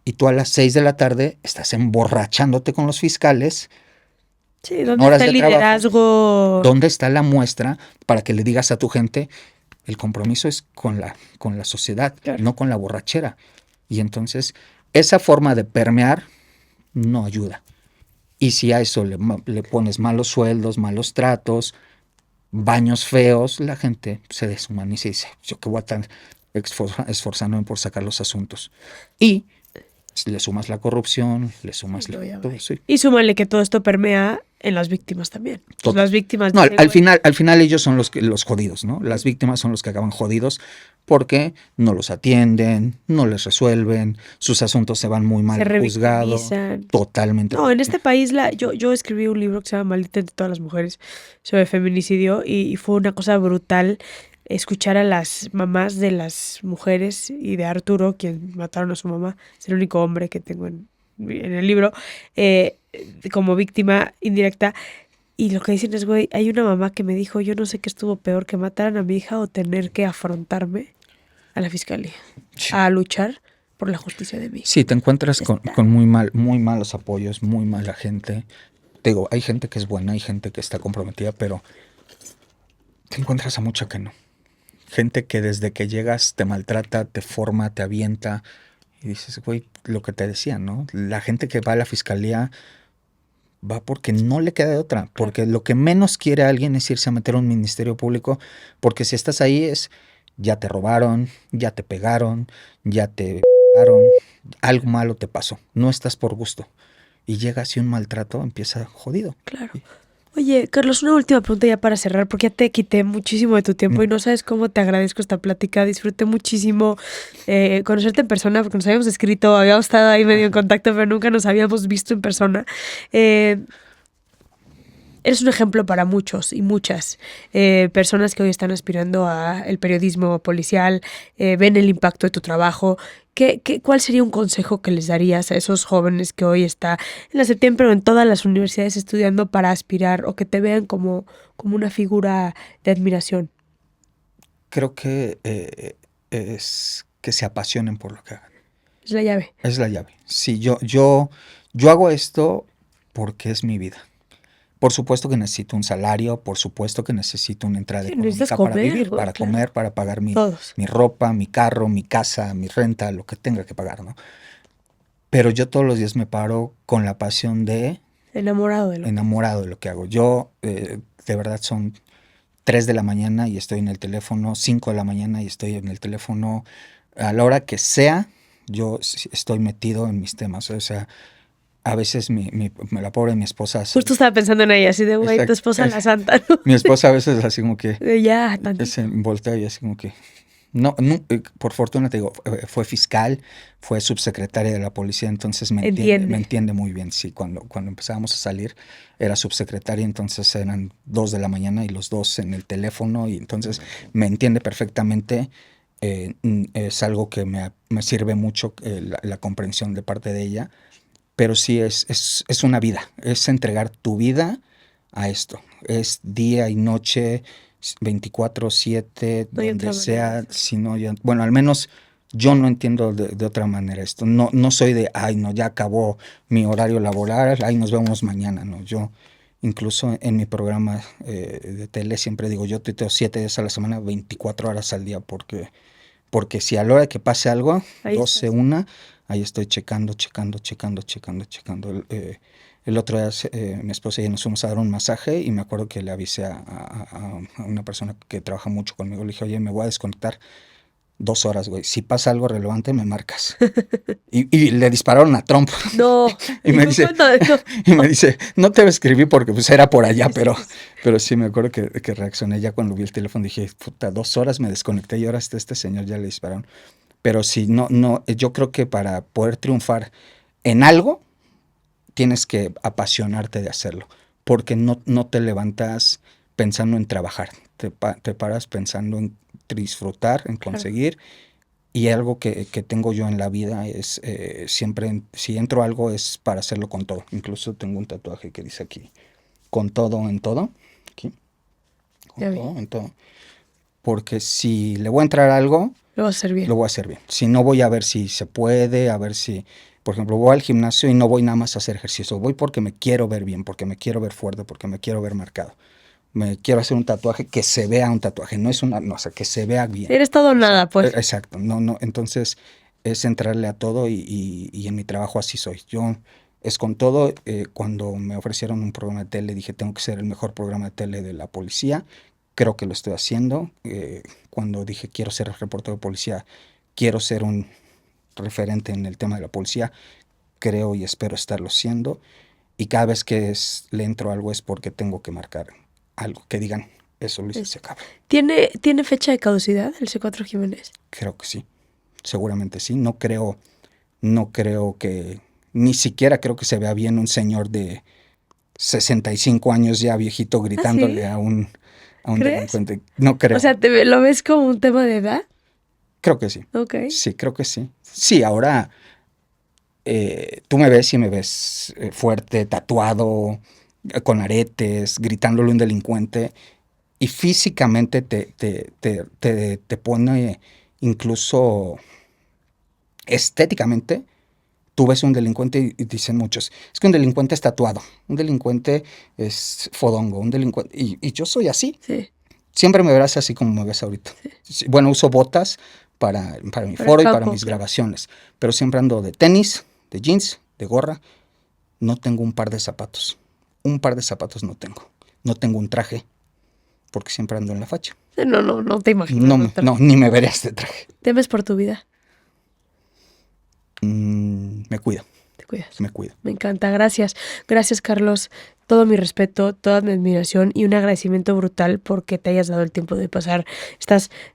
y tú a las 6 de la tarde estás emborrachándote con los fiscales. Sí, ¿dónde horas está el de trabajo. liderazgo? ¿Dónde está la muestra para que le digas a tu gente, el compromiso es con la sociedad, Claro. no con la borrachera? Y entonces esa forma de permear no ayuda. Y si a eso le pones malos sueldos, malos tratos, baños feos, la gente se deshumaniza y dice, yo que voy a estar esforzándome por sacar los asuntos. Y le sumas la corrupción, le sumas todo, sí. Y súmale que todo esto permea en las víctimas también. Pues Todo. las víctimas No, dicen, al güey, final ellos son los jodidos, ¿no? Las víctimas son los que acaban jodidos porque no los atienden, no les resuelven, sus asuntos se van muy mal se juzgados. revictimizan. Totalmente. No, en este país yo escribí un libro que se llama Maldita entre todas las mujeres sobre feminicidio y fue una cosa brutal escuchar a las mamás de las mujeres y de Arturo, quien mataron a su mamá, es el único hombre que tengo en el libro, como víctima indirecta. Y lo que dicen es, güey, hay una mamá que me dijo, yo no sé qué estuvo peor, que mataran a mi hija o tener que afrontarme a la fiscalía, Sí. a luchar por la justicia de mi hija. Sí, te encuentras con muy malos apoyos, muy mala gente. Te digo, hay gente que es buena, hay gente que está comprometida, pero te encuentras a mucha que no. Gente que desde que llegas te maltrata, te forma, te avienta. Y dices, güey, lo que te decía, ¿no? La gente que va a la fiscalía va porque no le queda de otra. Porque lo que menos quiere alguien es irse a meter a un ministerio público. Porque si estás ahí es, ya te robaron, ya te pegaron, ya te pegaron, algo malo te pasó. No estás por gusto. Y llegas y un maltrato empieza jodido. Claro. Oye, Carlos, una última pregunta ya para cerrar, porque ya te quité muchísimo de tu tiempo y no sabes cómo te agradezco esta plática. Disfruté muchísimo conocerte en persona, porque nos habíamos escrito, habíamos estado ahí medio en contacto, pero nunca nos habíamos visto en persona. Eres un ejemplo para muchos y muchas personas que hoy están aspirando a el periodismo policial, ven el impacto de tu trabajo. ¿Cuál sería un consejo que les darías a esos jóvenes que hoy está en la SEPTIEM, pero en todas las universidades estudiando para aspirar o que te vean como una figura de admiración? Creo que es que se apasionen por lo que hagan. Es la llave. Es la llave. Sí, yo hago esto porque es mi vida. Por supuesto que necesito un salario, por supuesto que necesito una entrada Sí, económica necesitas para comer, vivir, güey, para claro. comer, para pagar mi Todos. ropa, mi carro, mi casa, mi renta, lo que tenga que pagar, ¿no? Pero yo todos los días me paro con la pasión de Enamorado de lo enamorado de lo que hago. Yo, de verdad, son 3 de la mañana y estoy en el teléfono, 5 de la mañana y estoy en el teléfono. A la hora que sea, yo estoy metido en mis temas. O sea, a veces la pobre mi esposa... Justo estaba pensando en ella, así de, güey, tu Exacto. esposa la santa, ¿no? Mi esposa a veces así como que... Ya, tantito. se voltea y así como que... No, por fortuna te digo, fue fiscal, fue subsecretaria de la policía, entonces me entiende muy bien. Sí, cuando empezábamos a salir era subsecretaria, entonces eran 2 de la mañana y los dos en el teléfono, y entonces me entiende perfectamente. Es algo que me sirve mucho, la comprensión de parte de ella, pero sí es una vida, es entregar tu vida a esto, es día y noche, 24/7, No hay otra donde sea, manera. si no, bueno, al menos yo no entiendo de otra manera esto. No soy de, ay, no, ya acabó mi horario laboral, ay, nos vemos mañana, no. Yo, incluso en mi programa de tele, siempre digo, yo tuiteo 7 días a la semana, 24 horas al día, porque si a la hora de que pase algo, Ahí 12, estás. 1, ahí estoy checando. El otro día mi esposa y yo nos fuimos a dar un masaje y me acuerdo que le avisé a una persona que trabaja mucho conmigo. Le dije, oye, me voy a desconectar 2 horas, güey. Si pasa algo relevante, me marcas. y le dispararon a Trump. No. Y me dice, no te escribí porque pues era por allá, pero sí me acuerdo que reaccioné ya cuando vi el teléfono. Dije, puta, 2 horas me desconecté y ahora este señor ya le dispararon. Pero sí, no, yo creo que para poder triunfar en algo tienes que apasionarte de hacerlo, porque no te levantas pensando en trabajar, te paras pensando en disfrutar, en conseguir. Y algo que tengo yo en la vida es siempre, si entro a algo es para hacerlo con todo. Incluso tengo un tatuaje que dice aquí, con todo en todo. Aquí. Con todo en todo. Porque si le voy a entrar a algo, Lo vas a hacer bien. lo voy a hacer bien. Si no, voy a ver si se puede, a ver si, por ejemplo, voy al gimnasio y no voy nada más a hacer ejercicio. Voy porque me quiero ver bien, porque me quiero ver fuerte, porque me quiero ver marcado. Me quiero hacer un tatuaje que se vea un tatuaje, no es una, no, o sea, que se vea bien. Eres todo o nada, pues. Exacto, entonces es entrarle a todo y en mi trabajo así soy. Yo es con todo, cuando me ofrecieron un programa de tele, dije, tengo que ser el mejor programa de tele de la policía, creo que lo estoy haciendo. Cuando dije, quiero ser el reportero de policía, quiero ser un referente en el tema de la policía, creo y espero estarlo siendo. Y cada vez que le entro a algo es porque tengo que marcar algo, que digan, eso lo hizo ese cabrón. ¿Tiene fecha de caducidad el C4 Jiménez? Creo que sí, seguramente sí. No creo que, ni siquiera creo que se vea bien un señor de 65 años ya viejito gritándole a un delincuente. No creo. O sea, ¿lo ves como un tema de edad? Creo que sí. Ok. Sí, creo que sí. Sí, ahora tú me ves y me ves fuerte, tatuado, con aretes, gritándole a un delincuente, y físicamente te pone, incluso estéticamente, tú ves un delincuente y dicen muchos, es que un delincuente es tatuado, un delincuente es fodongo, un delincuente, y yo soy así. Sí. Siempre me verás así como me ves ahorita. Sí. Bueno, uso botas para mi foro y para mis grabaciones, pero siempre ando de tenis, de jeans, de gorra. No tengo un par de zapatos. Un par de zapatos no tengo. No tengo un traje, porque siempre ando en la facha. No te imagino. No, ni me veré este traje. ¿Temes por tu vida? Me cuido. Te cuidas. Me cuido. Me encanta, gracias. Gracias, Carlos. Todo mi respeto, toda mi admiración y un agradecimiento brutal porque te hayas dado el tiempo de pasar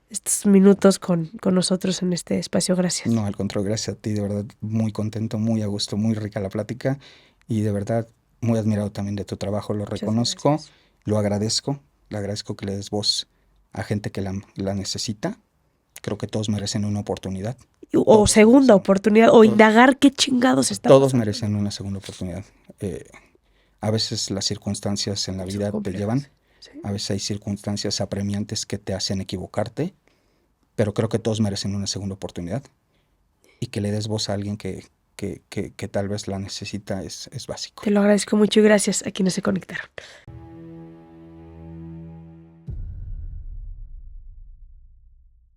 estos minutos con nosotros en este espacio. Gracias. No, al contrario, gracias a ti, de verdad, muy contento, muy a gusto, muy rica la plática y de verdad muy admirado también de tu trabajo, lo reconozco, lo agradezco, le agradezco que le des voz a gente que la necesita. Creo que todos merecen una oportunidad. O segunda oportunidad, o indagar qué chingados está pasando. Todos merecen una segunda oportunidad. A veces las circunstancias en la vida te llevan, sí. A veces hay circunstancias apremiantes que te hacen equivocarte, pero creo que todos merecen una segunda oportunidad y que le des voz a alguien que tal vez la necesita es básico. Te lo agradezco mucho y gracias a quienes se conectaron.